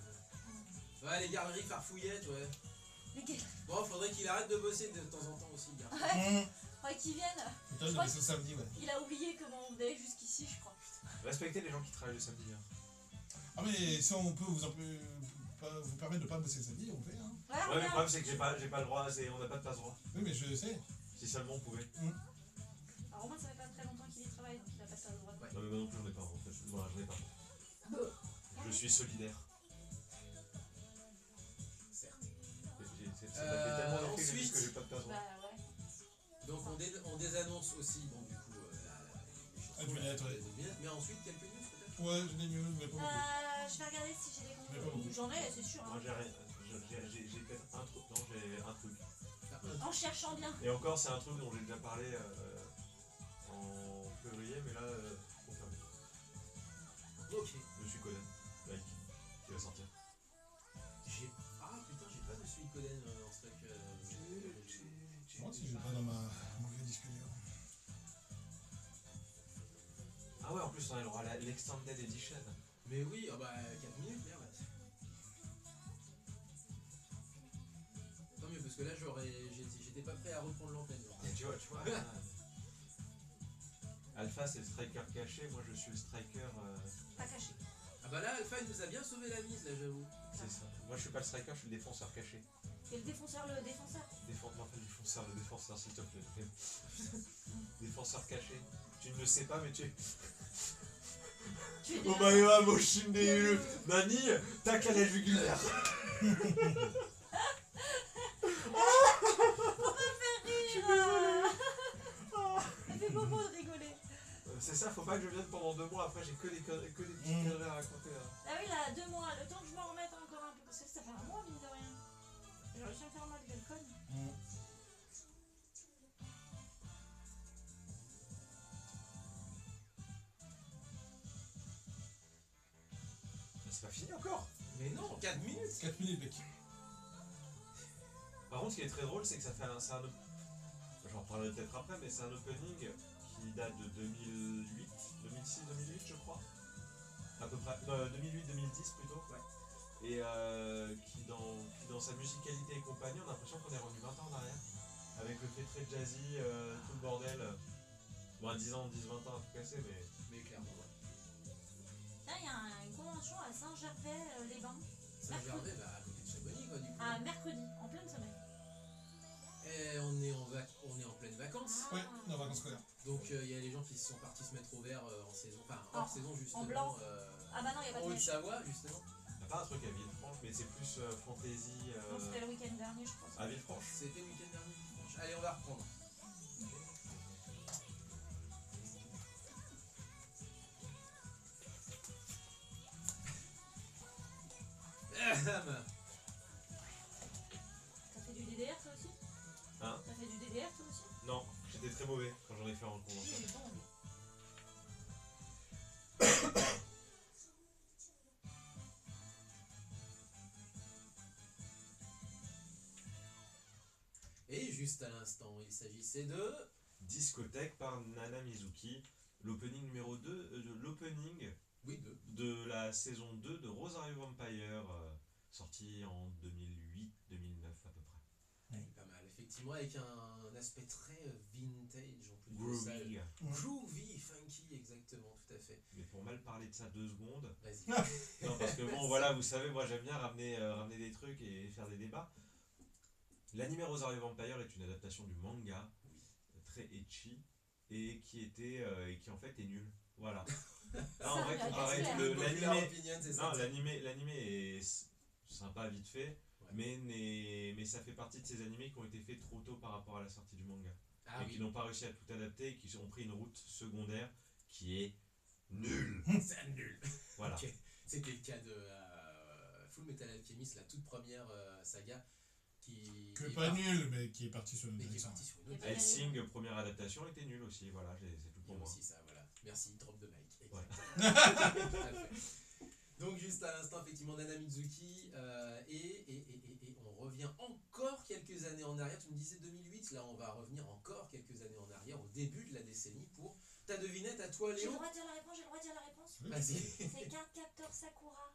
Ouais, les galeries farfouillettes, ouais. Les gars, Bon, faudrait qu'il arrête de bosser de temps en temps aussi, le gars. faudrait qu'ils viennent. Putain, je l'avais ce samedi, ouais. Il a oublié comment on venait jusqu'ici, je crois. Respectez les gens qui travaillent le samedi. Hein. Ah, mais si on peut vous permettre de pas bosser le samedi, on fait, hein. Ouais, Ouais, mais le regarde. problème c'est que j'ai pas le droit, on n'a pas de passe droit. Oui, mais je sais. Si seulement on pouvait. Alors, Romain, ça fait pas très longtemps qu'il y travaille, donc il a pas ça le droit de. Ouais. Non mais moi non plus j'en ai pas en fait. Voilà, j'en ai pas. Je suis solidaire. Certes. Ça m'a fait tellement d'effet que je dis ensuite- que j'ai pas de passe droit. Bah ouais. Donc, on désannonce aussi, bon, du coup, les chansons. Ah, tu veux les lettres, ouais. Mais ensuite, quelques news peut-être. Ouais, j'ai des news, mais pas beaucoup. Je vais regarder si j'ai des Mais pas comptes. beaucoup. J'en ai, c'est sûr. Moi Hein. j'ai rien. J'ai peut-être un truc. Non, j'ai un truc. En cherchant bien. Et encore, c'est un truc dont j'ai déjà parlé en février, mais là, confirmé. Ok. Monsieur Coden, like, qui va sortir. Ah putain, j'ai pas de Suikoden en stock. Moi, si j'ai pas dans ma mauvais disque dur. Ah ouais, en plus, on aura l'Extended Edition. Mais oui, ah bah 4 minutes, merde. Tant mieux, parce que là, j'étais pas prêt à reprendre l'antenne. Et tu vois. Alpha, c'est le striker caché, moi je suis le striker. Pas caché. Ah bah là, Alpha, il nous a bien sauvé la mise, là, j'avoue. C'est ça. Moi je suis pas le striker, je suis le défenseur caché. Et le défenseur. Non, pas le défenseur, s'il te plaît. Défenseur caché. Tu ne le sais pas, mais tu es. Tu es Omaeva Moshin Deiru Nani Tac à la jugulaire. Ça fait beau de rigoler. C'est ça, faut pas que je vienne pendant 2 mois, après j'ai que des petites conneries à raconter là. Ah oui, là, 2 mois, le temps que je m'en remette encore un peu. Parce que ça fait un mois, mine de rien. J'ai réussi à me faire mal, je le conne. C'est pas fini encore. Mais non, 4 minutes. 4 minutes, mec. Par contre, ce qui est très drôle, c'est que ça fait j'en reparlerai peut-être après, mais c'est un opening qui date de 2008, 2006, 2008 je crois. À peu près. 2008-2010 plutôt. Ouais. Et qui dans sa musicalité et compagnie, on a l'impression qu'on est revenu 20 ans en arrière. Avec le fait très jazzy, tout le bordel. Bon, à 10 ans, 10-20 ans à tout casser, mais. Mais clairement, ouais. Là, il y a une convention à Saint-Gervais-les-Bains. Saint-Gervais, bah à côté de Chamonix, quoi, du coup. À mercredi, en pleine semaine. Et on est en pleine vacances. Ouais, dans vacances scolaires. Donc il y a les gens qui sont partis se mettre au vert en saison, enfin hors En- saison justement. blanc. Ah bah non, il n'y a pas En de neige. Haute-Savoie, justement. Y a pas un truc à Villefranche, mais c'est plus fantaisie. Non, c'était le week-end dernier, je crois. À Villefranche. C'était le week-end dernier. Allez, on va reprendre. T'as fait du DDR toi aussi? Hein? T'as fait du DDR toi aussi? Non, j'étais très mauvais quand j'en ai fait en convention. Il est bon, lui. Et juste à l'instant, il s'agissait de. Discothèque par Nana Mizuki, l'opening numéro 2, l'opening Oui, deux. de la saison 2 de Rosario Vampire, sorti en 2008-2009 à peu près. Pas mal, effectivement, avec un aspect très vintage en plus de ça. Groovy. Groovy, funky, exactement, tout à fait. Mais pour mal parler de ça 2 secondes, Vas-y. non parce que bon voilà, vous savez, moi j'aime bien ramener des trucs et faire des débats. L'anime Rosario Vampire est une adaptation du manga, très ecchi, et qui en fait est nul. Voilà. Là, en vrai, Ça, comparé, c'est Populaire l'anime opinion, c'est ça. non, l'anime est sympa vite fait, Ouais. mais ça fait partie de ces animés qui ont été faits trop tôt par rapport à la sortie du manga. Ah et oui, qui n'ont pas réussi à tout adapter et qui ont pris une route secondaire qui est nulle. c'est nul. Voilà. Ok. C'était le cas de Full Metal Alchemist, la toute première saga qui Que est pas partie- nul, mais qui est parti sur une mais qui est direction. partie sur une autre. Et Helsing, première adaptation, était nulle aussi. Voilà, c'est tout Il y pour a moi. aussi ça, voilà. Merci, drop de mic. Ouais. Exactement. Tout à fait. Donc juste à l'instant, effectivement, Nana Mizuki, et on revient encore quelques années en arrière. Tu me disais 2008, là on va revenir encore quelques années en arrière, au début de la décennie, pour ta ta devinette à toi, J'ai le Léo? droit de dire la réponse, j'ai le droit de dire la réponse. Oui. Vas-y. C'est Card Captor Sakura.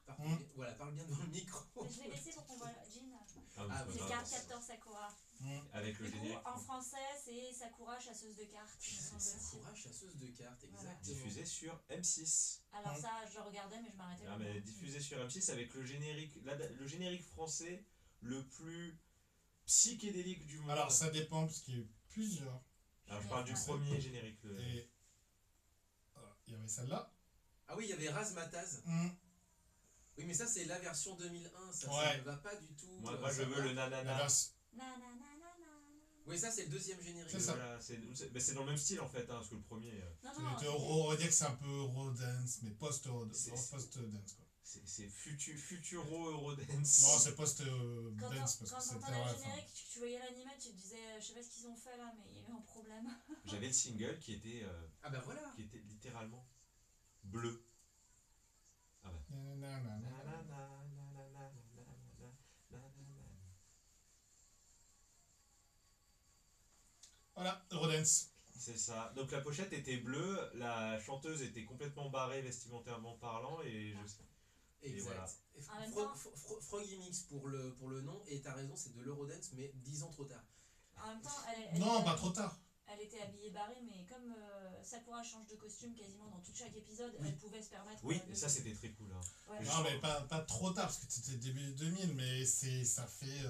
Voilà, parle bien devant le micro. Mais je vais laisser pour qu'on voit Jean. Ah, C'est oui. Card Captor Sakura. Avec le Du coup, générique. en français, c'est Sakura chasseuse de cartes. me C'est semble-t-il. Sakura, chasseuse de cartes, Voilà. exactement. Diffusé sur M6. Alors ça, je le regardais, mais je m'arrêtais Ah, là. mais diffusé sur M6 avec le générique, le générique français le plus psychédélique du monde. Alors ça dépend parce qu'il y a eu plusieurs. Alors, je parle du Ouais. premier générique. Et il y avait celle-là. Ah oui, il y avait Razmataz. Hmm. Oui, mais ça, c'est la version 2001. Ça Ouais. ne va pas du tout. Moi, ça je veux va. le La nanana. version- Oui, ça, c'est le deuxième générique. C'est ça. Voilà, c'est dans le même style en fait, hein, parce que le premier, Non, c'est non, on va dire que c'est un peu Eurodance, mais post-dance quoi. c'est futuro Eurodance. Non, c'est post-dance Quand parce que c'était t'entendais à le la fin. générique, tu voyais l'animé, tu te disais, je sais pas ce qu'ils ont fait là, mais il y a eu un problème. J'avais le single qui était Ah bah voilà. littéralement bleu. Nanana. Voilà, Eurodance. C'est ça. Donc la pochette était bleue, la chanteuse était complètement barrée vestimentairement parlant et je sais. Exact. voilà. En même temps- Froggy Mix pour le nom, et t'as raison, c'est de l'Eurodance, mais 10 ans trop tard. En même temps, elle Non, était- pas trop tard. Elle était habillée barrée, mais comme Sakura change de costume quasiment dans tout chaque épisode, Oui. elle pouvait se permettre. Oui, de- et ça c'était très cool. Hein. Ouais. Non, mais pas trop tard parce que c'était début 2000, mais ça fait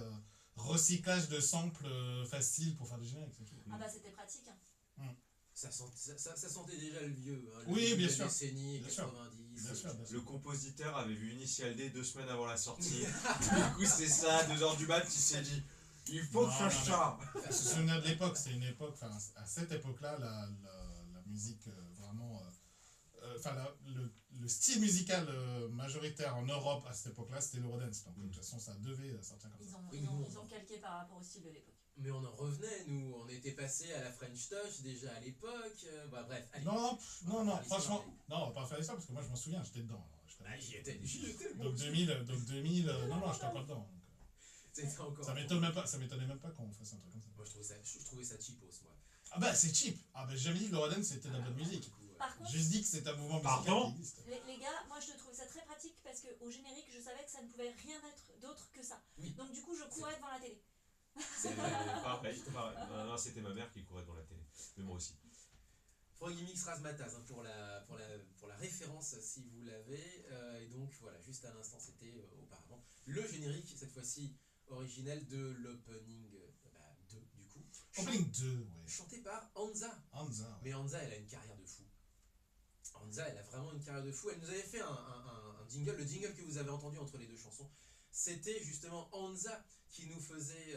recyclage de samples facile pour faire des génériques. C'est tout. Ah bah c'était pratique. Hein. Ça sentait déjà le vieux. Hein, Oui, le bien des sûr. décennies Bien sûr. 90. Bien sûr, bien sûr. Le compositeur avait vu Initial D 2 semaines avant la sortie. Du coup c'est ça, 2h du mat, il s'est dit il faut que Non, je fasse ça. Je me souviens de l'époque, c'était une époque, enfin, à cette époque-là, la musique vraiment. Enfin, le style musical majoritaire en Europe à cette époque-là, c'était l'Eurodance. Donc, de toute façon, ça devait sortir comme ça. Oui, mais Ils ont calqué par rapport au style de l'époque. Mais on en revenait, nous. On était passé à la French Touch déjà à l'époque. Bah bref, allez. Non, On va faire franchement, l'histoire, non, on va pas faire l'histoire parce que moi, je m'en souviens, j'étais dedans. Alors, je Ah, j'y étais. donc 2000, non, j'étais encore dedans. Donc, C'était encore. ça m'étonnait même pas qu'on fasse un truc comme ça. Moi, je trouvais ça cheapos, moi. Ah bah, c'est cheap. Ah bah, j'ai jamais dit que l'Eurodance c'était de la bonne musique. Du coup, Par contre, J'ai juste dit que c'est un mouvement musical Pardon qui existe. les gars, moi je trouvais ça très pratique parce qu'au générique, je savais que ça ne pouvait rien être d'autre que ça. Oui. Donc du coup, je courais devant la télé. C'est pareil. Non, c'était ma mère qui courait devant la télé. Mais moi aussi. Froggy Mix Razmataz hein, pour la référence si vous l'avez. Et donc voilà, juste à l'instant, c'était auparavant le générique, cette fois-ci originel de l'opening 2 du coup. Opening 2, ouais. Chanté par Hansa. Hansa, ouais. Mais Hansa, elle a une carrière de fou. Hansa, elle a vraiment une carrière de fou. Elle nous avait fait un jingle, le jingle que vous avez entendu entre les deux chansons. C'était justement Hansa qui nous faisait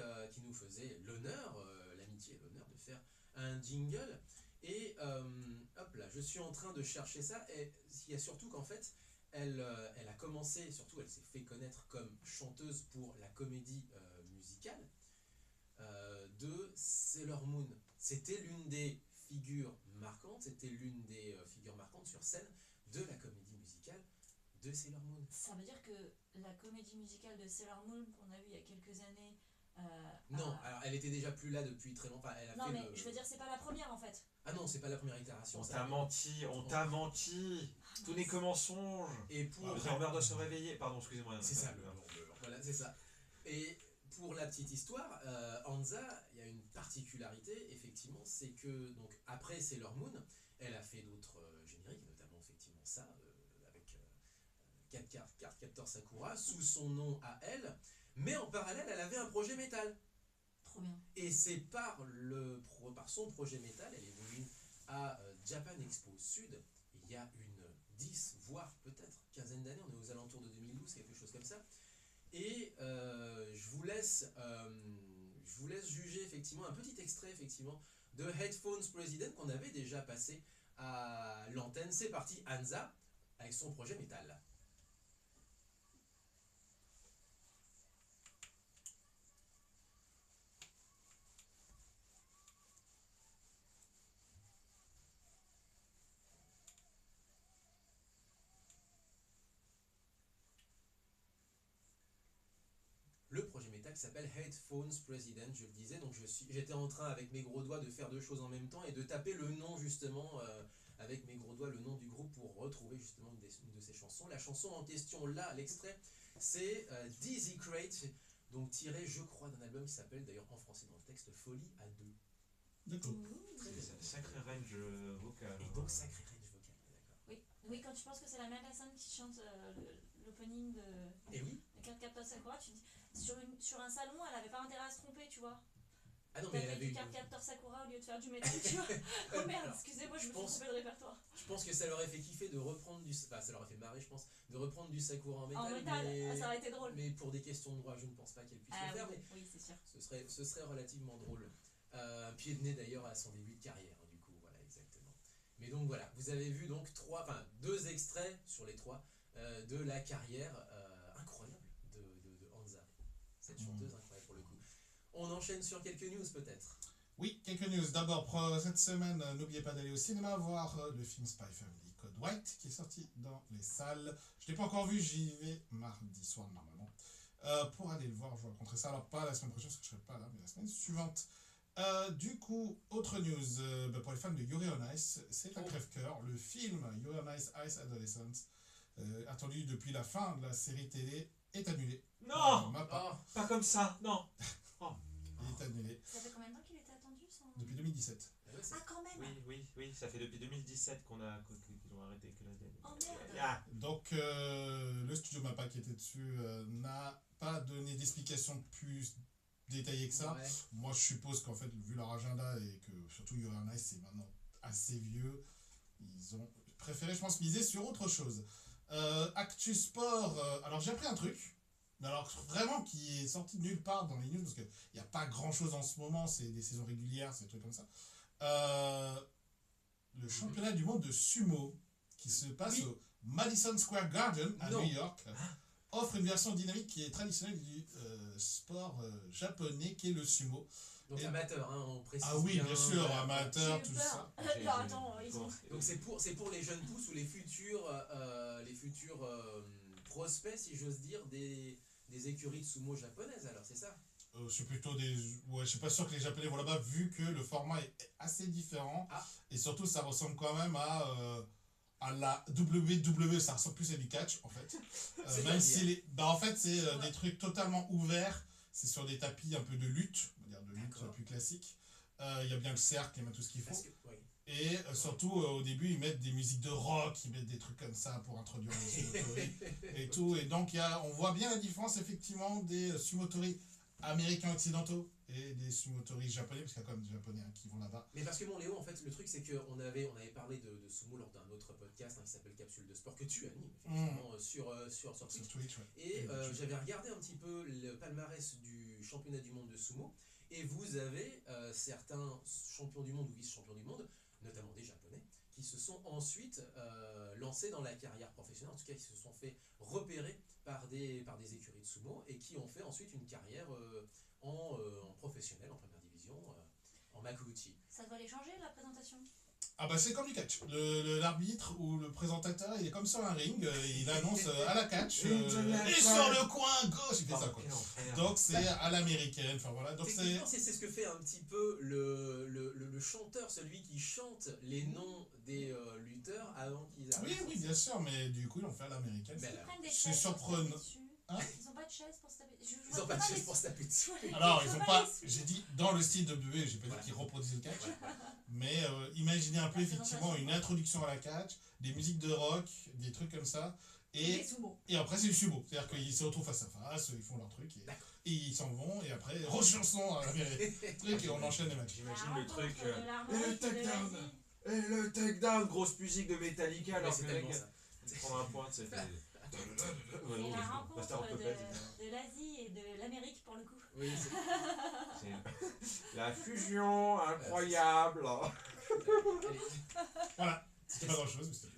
l'honneur, l'amitié et l'honneur de faire un jingle. Et hop là, je suis en train de chercher ça. Et il y a surtout qu'en fait, elle a commencé, surtout elle s'est fait connaître comme chanteuse pour la comédie musicale de Sailor Moon. C'était l'une des figures marquantes, sur scène de la comédie musicale de Sailor Moon. Ça veut dire que la comédie musicale de Sailor Moon qu'on a vue il y a quelques années. Non, a- alors elle était déjà plus là depuis très longtemps. Elle a Non fait mais le- je veux dire, c'est pas la première en fait. Ah non, c'est pas la première itération. On ça. t'a menti, on t'a menti. Tout n'est que mensonge. Et pour Le dormeur doit se réveiller. Pardon, excusez-moi. C'est ça, voilà, c'est ça. Et pour la petite histoire, Hansa, il y a une particularité, effectivement, c'est que donc après Sailor Moon, elle a fait d'autres génériques, notamment effectivement ça, avec Card Captor Sakura, sous son nom à elle, mais en parallèle, elle avait un projet métal. Trop bien. Et c'est par son projet métal, elle est venue à Japan Expo Sud, il y a une 10, voire peut-être quinzaine d'années, on est aux alentours de 2012, quelque chose comme ça. Et je vous laisse juger effectivement un petit extrait effectivement de Headphones President qu'on avait déjà passé à l'antenne. C'est parti, Hansa avec son projet métal. Le projet métal s'appelle Headphones President, je le disais, donc j'étais en train avec mes gros doigts de faire deux choses en même temps et de taper le nom justement avec mes gros doigts le nom du groupe pour retrouver justement une de ces chansons. La chanson en question, là, l'extrait, c'est Dizzy Crate, donc tiré, je crois, d'un album qui s'appelle, d'ailleurs en français dans le texte, Folie à deux. D'accord. Très bien. Sacré range vocal. Et donc sacré range vocal, d'accord. Oui, quand tu penses que c'est la même personne qui chante l'opening de Et oui. Cardcaptor Sakura, tu te dis, sur un salon, elle avait pas intérêt à se tromper, tu vois. Ah non, mais elle T'avais avait du une... Cardcaptor Sakura au lieu de faire du métal, tu vois. Oh merde, Alors, excusez-moi, je je me suis pense- trompée de répertoire. Je pense que ça leur aurait fait kiffer de reprendre du... Enfin, ça leur aurait fait marrer, je pense, de reprendre du Sakura en métal. En métal, mais... ça aurait été drôle. mais pour des questions de droit, je ne pense pas qu'elle puisse Ah le faire, oui, mais oui, c'est sûr. ce serait relativement drôle. Pied de nez d'ailleurs à son début de carrière, du coup, voilà, exactement. Mais donc voilà, vous avez vu donc deux extraits sur les trois de la carrière incroyable de Hansa, cette chanteuse incroyable pour le coup. On enchaîne sur quelques news peut-être. Oui, quelques news. D'abord, pour cette semaine, n'oubliez pas d'aller au cinéma voir le film Spy Family Code White qui est sorti dans les salles. Je ne l'ai pas encore vu, j'y vais mardi soir normalement. Pour aller le voir, je vous raconterai ça. Alors, pas la semaine prochaine parce que je ne serai pas là, mais la semaine suivante. Du coup, autre news pour les fans de Yuri on Ice, c'est un crève-cœur. Le film Yuri on Ice Ice Adolescence, attendu depuis la fin de la série télé, est annulé. Non, Ma part, Oh, pas comme ça, non. il est annulé Ça fait combien de temps qu'il était attendu sans... depuis 2017. ouais, c'est- Ah, quand même. Oui, ça fait depuis 2017 qu'ils ont arrêté que la Oh merde. Ah, Donc, le studio MAPPA qui était dessus n'a pas donné d'explication plus détaillée que ça. ouais. Moi, je suppose qu'en fait, vu leur agenda et que surtout Yuri on Ice, c'est maintenant assez vieux, ils ont préféré, je pense, miser sur autre chose. Actu Sport, alors j'ai appris un truc, mais alors vraiment qui est sorti de nulle part dans les news, parce qu'il n'y a pas grand chose en ce moment, c'est des saisons régulières, c'est des trucs comme ça. Le championnat du monde de sumo qui se passe au Madison Square Garden à Non. New York offre une version dynamique qui est traditionnelle du sport japonais qui est le sumo. Donc Et- amateur, hein, on précise. Ah oui, bien sûr, voilà. amateur, J'ai eu tout peur. ça. Non, attends, ils ont... Donc c'est pour les jeunes pousses ou les futurs prospects, si j'ose dire, des écuries de sumo japonaises, alors c'est ça? C'est plutôt des. Ouais, je suis pas sûr que les Japonais vont là-bas, vu que le format est assez différent. Ah. Et surtout, ça ressemble quand même à la WWE, ça ressemble plus à du catch, en fait. Même si les. Bah, en fait, c'est des trucs totalement ouverts. C'est sur des tapis un peu de lutte, on va dire de lutte D'accord. plus classique. Il y a bien le cercle, il y a tout ce qu'il faut. Parce que, oui. Et surtout, au début, ils mettent des musiques de rock, ils mettent des trucs comme ça pour introduire les sumotori et tout. Et donc, on voit bien la différence, effectivement, des sumotori américains occidentaux et des sumotori japonais, parce qu'il y a quand même des japonais qui vont là-bas. Mais parce que bon Léo, en fait, le truc c'est qu'on avait parlé de sumo lors d'un autre podcast qui s'appelle Capsule de Sport, que tu animes effectivement sur Sur Twitch. Twitch, ouais. Et j'avais regardé un petit peu le palmarès du championnat du monde de sumo, et vous avez certains champions du monde ou vice-champions du monde, notamment des japonais, qui se sont ensuite lancés dans la carrière professionnelle, en tout cas qui se sont fait repérer par des écuries de sumo, et qui ont fait ensuite une carrière en professionnel, en première division, en Makuuchi. Ça doit les changer, la présentation. Ah bah c'est comme du catch. L'arbitre ou le présentateur, il est comme sur un ring, il annonce à la catch, et sur le coin gauche, il fait ça quoi. Donc c'est à l'américaine, enfin voilà. Donc c'est... Techniquement, c'est ce que fait un petit peu le chanteur, celui qui chante les noms des lutteurs avant qu'ils arrivent. Oui, bien sûr, mais du coup ils l'ont fait à l'américaine. Ben, Ils prennent des c'est chaises pour se surprenant. taper dessus. Hein? Ils ont pas de chaise pour se taper dessus. Ils n'ont pas de chaise pour se taper dessus. Alors, Je ils vois ont pas pas. les- J'ai dit dans le style WWE, j'ai pas Voilà. dit qu'ils reproduisent le catch. Mais imaginez un peu La effectivement présentation. une introduction à la catch, des musiques de rock, des trucs comme ça. Les Et, sumo. et après, c'est du sumo. C'est-à-dire qu'ils se retrouvent face à face, ils font leur truc D'accord. et ils s'en vont. Et après, rechanson à truc et on enchaîne les matchs. J'imagine le truc. Et et le takedown. Et le takedown, grosse musique de Metallica, Ouais, alors c'est que le tellement gars ça. prend un point, c'est fait. Ouais, Et non, la Master rencontre Orthopède. de l'Asie et de l'Amérique pour le coup. Oui, C'est la fusion incroyable. Allez, Voilà, c'était pas grand-chose. Mais c'était-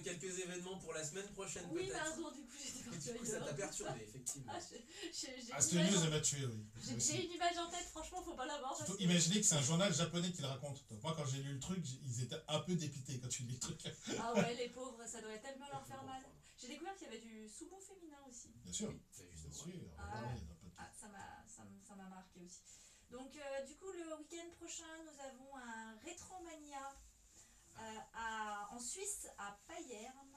quelques événements pour la semaine prochaine Oui, peut-être. pardon, du coup j'étais Et partie du coup, ça t'a ailleurs. perturbé, effectivement. Ah, j'ai Ah, une cette image news, en- elle m'a tué, oui. j'ai une image en tête, franchement, faut pas l'avoir. parce Surtout, que- imaginez que c'est un journal japonais qui le raconte. Donc, moi, quand j'ai lu le truc, ils étaient un peu dépités quand tu lis le truc. Ah ouais, les pauvres, ça doit tellement leur faire mal. J'ai découvert qu'il y avait du sumo féminin aussi. Bien sûr. Oui, bah, Bien justement. sûr. Ah. Regardez, il y en a pas de- Ah, ça m'a marqué aussi. Donc, du coup, le week-end prochain, nous avons un Rétromania En Suisse, à Payerne,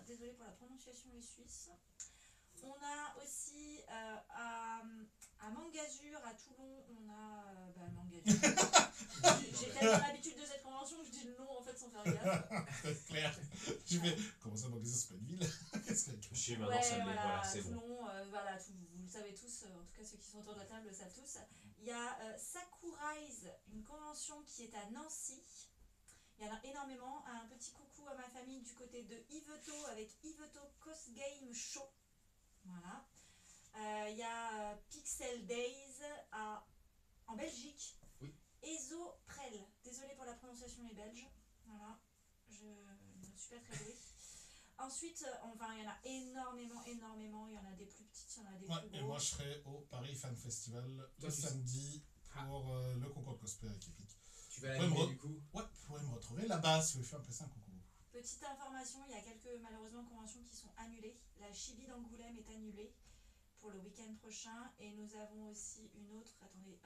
désolé pour la prononciation des Suisses. On a aussi à Mangasure, à Toulon, on a Mangasure. J'ai tellement l'habitude de cette convention que je dis le nom en fait sans faire gaffe. C'est clair. Je vais. Comment ça, Mangasure, c'est pas une ville? Qu'est-ce que Je sais maintenant, ça l'est, voilà, c'est bon. Toulon, vous le savez tous, en tout cas ceux qui sont autour de la table le savent tous. Il y a Sakuraise, une convention qui est à Nancy. Il y en a énormément. Un petit coucou à ma famille du côté de Yvetot avec Yvetot Coast Game Show. Voilà. Il y a Pixel Days en Belgique. Oui. Ezoprel. Désolée pour la prononciation les Belges. Voilà. Je ne suis pas très douée. Ensuite, il y en a énormément. Il y en a des plus petites, il y en a des plus gros. Et moi, je serai au Paris Fan Festival le samedi pour le concours de cosplay avec Epic. Tu vas l'animer du coup? Ouais, vous pourrez me retrouver là-bas si vous voulez passer un coucou. Petite information, il y a quelques malheureusement conventions qui sont annulées. La Chibi d'Angoulême est annulée pour le week-end prochain. Et nous avons aussi une autre. Attendez,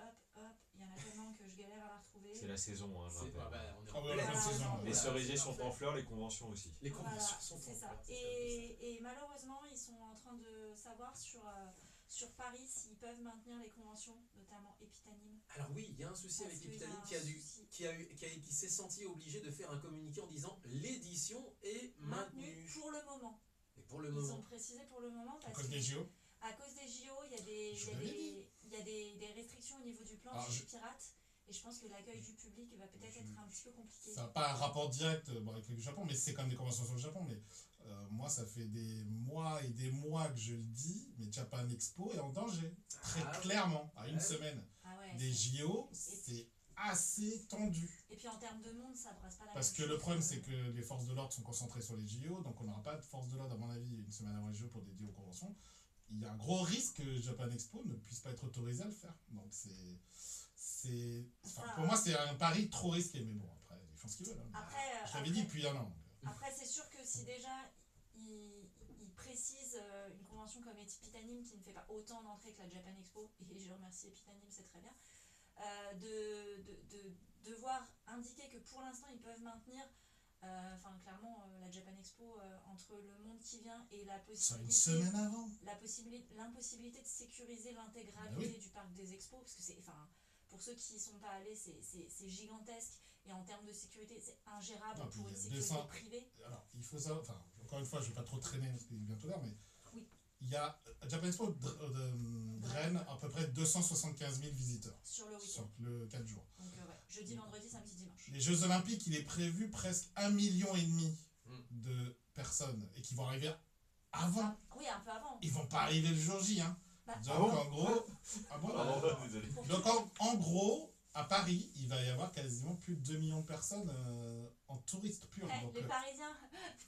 il y en a tellement que je galère à la retrouver. C'est la saison, hein, je rappelle. On est en pleine saison. Les cerisiers sont en fleurs, les conventions aussi. Les conventions sont en c'est ça. fleurs. Et malheureusement, ils sont en train de savoir sur Paris s'ils peuvent maintenir les conventions, notamment Epitanime. Alors oui, il y a un souci avec Epitanime qui s'est senti obligé de faire un communiqué en disant l'édition est maintenue. Pour le moment. Et pour le Ils moment. ont précisé pour le moment parce à cause des JO. À cause des JO, il y a des restrictions au niveau du plan pirate. Et je pense que l'accueil du public va peut-être être un petit peu compliqué. Ça n'a pas un rapport direct avec le Japon, mais c'est comme des conventions sur le Japon. Mais moi, ça fait des mois et des mois que je le dis, mais Japan Expo est en danger. Très clairement, à une semaine. Des JO, c'est assez tendu. Et puis en termes de monde, ça brasse pas la Parce que le problème, c'est que les forces de l'ordre sont concentrées sur les JO, donc on n'aura pas de force de l'ordre, à mon avis, une semaine avant les JO pour dédier aux conventions. Il y a un gros risque que Japan Expo ne puisse pas être autorisé à le faire. Donc pour moi, c'est un pari trop risqué, mais bon, après, ils font ce qu'ils veulent. Hein. Je l'avais dit depuis un an. Après, c'est sûr que si déjà ils précisent une convention comme Epitanime qui ne fait pas autant d'entrées que la Japan Expo, et je remercie Epitanime, c'est très bien, de devoir indiquer que pour l'instant ils peuvent maintenir clairement la Japan Expo entre le monde qui vient et la possibilité, une semaine avant. L'impossibilité de sécuriser l'intégralité du parc des expos, parce que pour ceux qui ne sont pas allés, c'est gigantesque et en termes de sécurité, c'est ingérable pour une sécurité privée. Alors, il faut ça, encore une fois, je ne vais pas trop traîner parce qu'il est bientôt l'heure, mais oui. Il y a Japan Expo draine à peu près 275 000 visiteurs sur le week-end. Sur le 4 jours. Donc, jeudi, vendredi, samedi, dimanche. Les Jeux Olympiques, il est prévu presque 1,5 million de personnes et qui vont arriver avant. Oui, un peu avant. Ils vont pas arriver le jour J. Hein. Donc en gros, désolé. Donc en gros, à Paris, il va y avoir quasiment plus de 2 millions de personnes en touristes purs. Les Parisiens,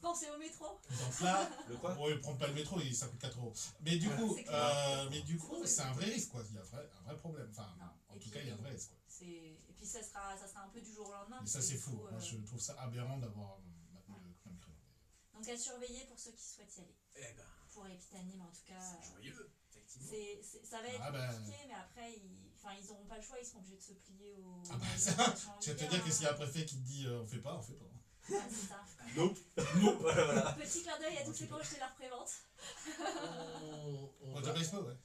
pensez au métro. Donc là, le quoi? Bon, ils ne prennent pas le métro, ça coûte 4 euros. Mais du coup, c'est un vrai risque, quoi. Il y a un vrai problème. En tout cas, il y a un vrai risque. Quoi. Et puis ça sera un peu du jour au lendemain. Et ça, c'est fou. Moi, je trouve ça aberrant d'avoir maintenu le même créneau. Donc à surveiller pour ceux qui souhaitent y aller. Pour Epitanime, en tout cas. C'est joyeux, effectivement. Ça va être compliqué, mais après, ils n'auront pas le choix, ils seront obligés de se plier au. Tu vas te dire que s'il y a un préfet qui te dit on fait pas. Ouais, c'est ça. Nope. Voilà. Petit clin d'œil à tous ceux qui ont jeté leur prévente.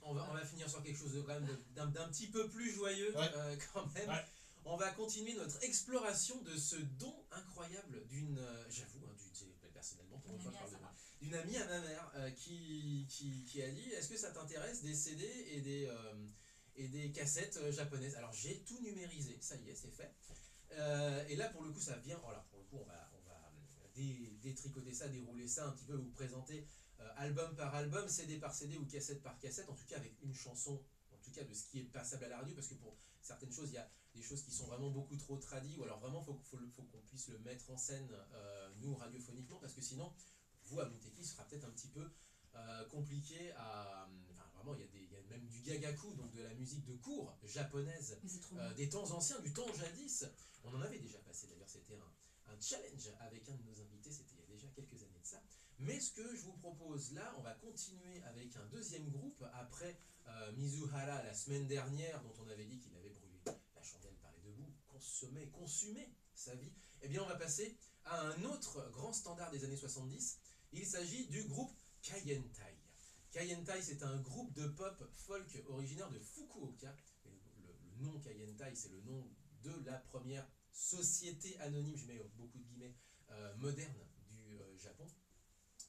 On va finir sur quelque chose d'un petit peu plus joyeux quand même. Ouais. On va continuer notre exploration de ce don incroyable d'une, personnellement pour une fois, d'une amie à ma mère qui a dit est-ce que ça t'intéresse des CD et des cassettes japonaises. Alors j'ai tout numérisé, ça y est, c'est fait. Et là pour le coup ça vient, voilà, pour le coup on va détricoter ça, dérouler ça un petit peu, vous présenter album par album, CD par CD ou cassette par cassette, en tout cas avec une chanson, en tout cas de ce qui est passable à la radio, parce que pour certaines choses il y a des choses qui sont vraiment beaucoup trop tradies, ou alors vraiment faut qu'on puisse le mettre en scène nous radiophoniquement, parce que sinon vous à Monteki ce sera peut-être un petit peu compliqué à... Vraiment, il y a même du gagaku, donc de la musique de cours japonaise, des temps anciens, du temps jadis. On en avait déjà passé d'ailleurs, c'était un challenge avec un de nos invités, c'était il y a déjà quelques années de ça. Mais ce que je vous propose là, on va continuer avec un deuxième groupe, après Mizuhara la semaine dernière, dont on avait dit qu'il avait brûlé la chandelle par les deux bouts, consommé sa vie. Eh bien, on va passer à un autre grand standard des années 70. Il s'agit du groupe Kaientai. Kaientai, c'est un groupe de pop folk originaire de Fukuoka. Et le nom Kaientai, c'est le nom de la première société anonyme, je mets beaucoup de guillemets, moderne du Japon,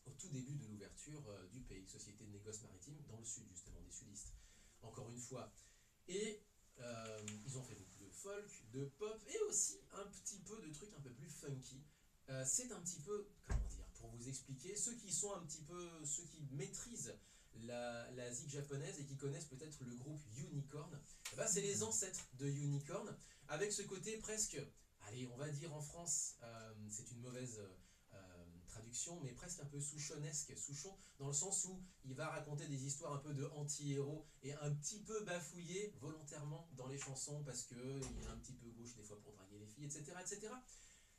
au tout début de l'ouverture du pays, société de négoce maritime dans le sud, justement, des sudistes, encore une fois. Et ils ont fait beaucoup de folk, de pop, et aussi un petit peu de trucs un peu plus funky. C'est un petit peu, comment dire, pour vous expliquer, ceux qui maîtrisent la zik japonaise et qui connaissent peut-être le groupe Unicorn, c'est les ancêtres de Unicorn, avec ce côté presque, allez, on va dire en France, c'est une mauvaise traduction, mais presque un peu souchonesque, Souchon, dans le sens où il va raconter des histoires un peu de anti-héros et un petit peu bafouillé volontairement dans les chansons parce qu'il est un petit peu gauche des fois pour draguer les filles, etc., etc.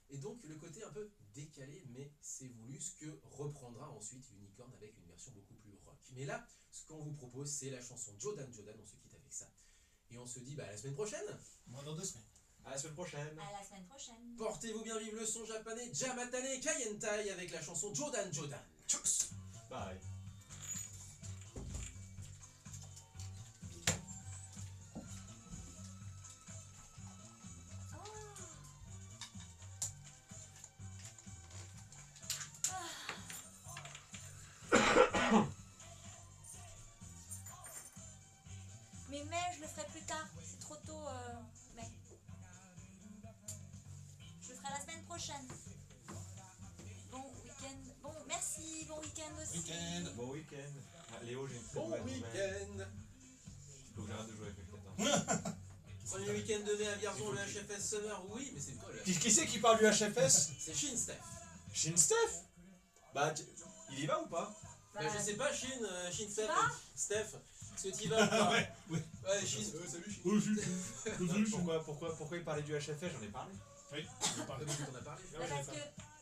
Et donc le côté un peu décalé, mais c'est voulu, ce que reprendra ensuite Unicorn avec une version beaucoup plus rock. Mais là, ce qu'on vous propose, c'est la chanson Jodan Jodan, on se quitte avec ça. Et on se dit à la semaine prochaine. Moi dans 2 semaines. À la semaine prochaine. À la semaine prochaine. Portez-vous bien, vive le son japonais, Jamatane Kaientai avec la chanson Jodan Jodan. Tchuss. Bye. Mais je le ferai plus tard, c'est trop tôt, mais... Je le ferai la semaine prochaine. Bon week-end, bon merci, bon week-end aussi. Week-end. Bon week-end. Ah, Léo, j'ai une très Bon mauvaise nouvelle. week-end. Faut que j'arrête de jouer avec le crétin. Premier week-end de mai à Vierzon, le HFS Summer, oui, mais c'est quoi le Qui c'est qui parle du HFS? C'est Shin Steph. Shin Steph? Bah, il y va ou pas? Bah, je sais pas, Shin Steph. vas Steph, est-ce que tu y vas ou pas? Ouais. Ouais, Shin, salut Shin. Pourquoi il parlait du HFS? J'en ai parlé. Oui, on parle. On a parlé. Bah,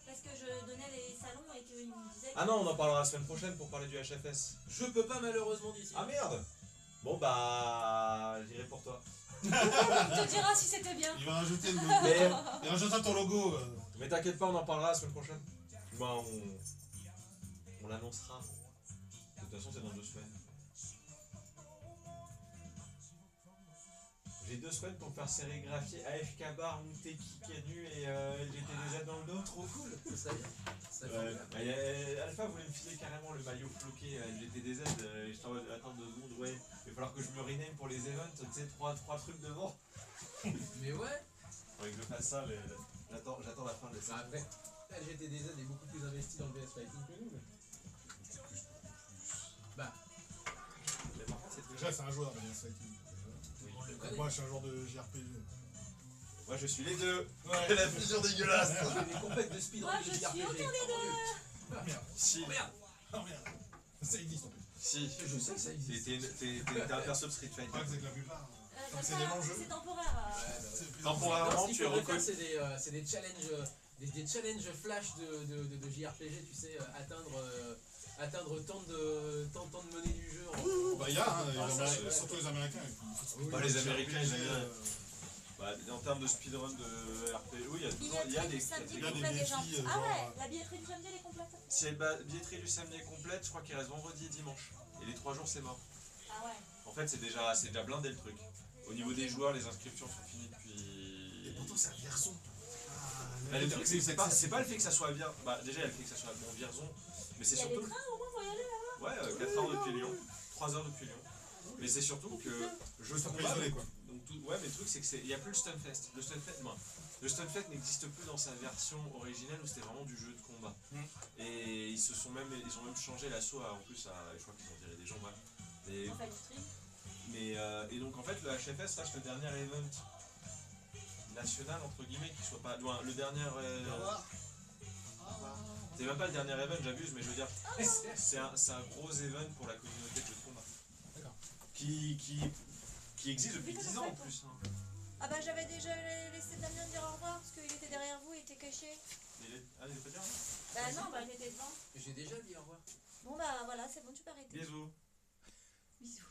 parce que je donnais les salons et qu'il me disait... Ah non, on en parlera la semaine prochaine pour parler du HFS. Je peux pas malheureusement d'ici. Ah merde! Bon bah, j'irai pour toi. On te dira si c'était bien. Il va rajouter le logo. Mais, Il rajoutera ton logo. mais t'inquiète pas, on en parlera la semaine prochaine. Bah, on l'annoncera. De toute façon, c'est dans 2 semaines. J'ai 2 semaines pour me faire sérigraphier AFK Bar, Mouteki, Canu et GT2Z dans le dos. Trop cool. Ça serait bien. Ça serait bien. Alpha voulait me filer carrément le maillot floqué GT2Z. J'étais en mode, attends 2 secondes, ouais. Il va falloir que je me rename pour les events, tu sais, 3 trucs devant. Mais ouais. Faudrait que je fasse ça, mais j'attends la fin de Bah, ça. après, la GTDZ est beaucoup plus investi dans le VS Fighting que nous. Mais... Bah, Mais par contre, c'est Déjà, c'est un joueur, mais ça je le connais. moi, je suis un joueur de JRPG. Moi, je suis les deux. Ouais. La fusion dégueulasse. Je fais des compètes de speedrun Moi, de je suis JRPG. aucun des Oh, Ah merde. Si, oh, merde. Oh merde. Ça existe en plus. si. Je sais que ça existe. T'es un perso de Street Le Fighter. problème, c'est que la plupart. Comme comme c'est ça, des longs jeux. c'est temporaire. C'est plus Temporairement, Non, ce qu'il tu es faudrait faire, reconnu. c'est des challenges, des challenges flash de JRPG, tu sais, atteindre tant de monnaie du jeu. Bah, il y a, hein, Ah, ça, ouais. surtout les Américains. Bah, les Américains, ils aiment bien. euh, Bah, en termes de speedrun de RPG, oui, il y a des Billetterie du samedi il y a des complète des gens. défis, Ah genre, ouais, la billetterie du samedi elle est complète. Si la billetterie du samedi est complète, je crois qu'il reste vendredi et dimanche. Et les 3 jours, c'est mort. Ah ouais. En fait, c'est déjà blindé le truc. Au niveau des joueurs, les inscriptions sont finies depuis. Et pourtant, c'est un Vierzon. Bah, le truc, c'est pas le fait que ça soit bien. Bah, déjà, il y a le fait que ça soit bon Vierzon, mais c'est Il y a des surtout. trains au moins pour y aller là. Ouais, 4 heures depuis Lyon, 3 heures depuis Lyon. Mais c'est surtout que je C'est un peu combat. isolé, quoi. Donc, ouais, mais le truc, c'est qu'il n'y a plus le Stunfest. Le Stunfest n'existe plus dans sa version originelle où c'était vraiment du jeu de combat. Et ils ont même changé l'assaut en plus je crois qu'ils ont viré des gens mal. Et, On fait du stream. et donc en fait le HFS reste le dernier event national entre guillemets qui soit pas loin. Le dernier. C'est même pas le dernier event, j'abuse, mais je veux dire, c'est un gros event pour la communauté de jeux de combat. D'accord. Qui existe depuis 10 ans en plus. Hein. Ah bah j'avais déjà laissé Damien dire au revoir parce qu'il était derrière vous, il était caché. Il est pas dire hein. Bah non, bah il était devant. J'ai déjà dit au revoir. Bon bah voilà, c'est bon, tu peux arrêter. Bisous. Bisous.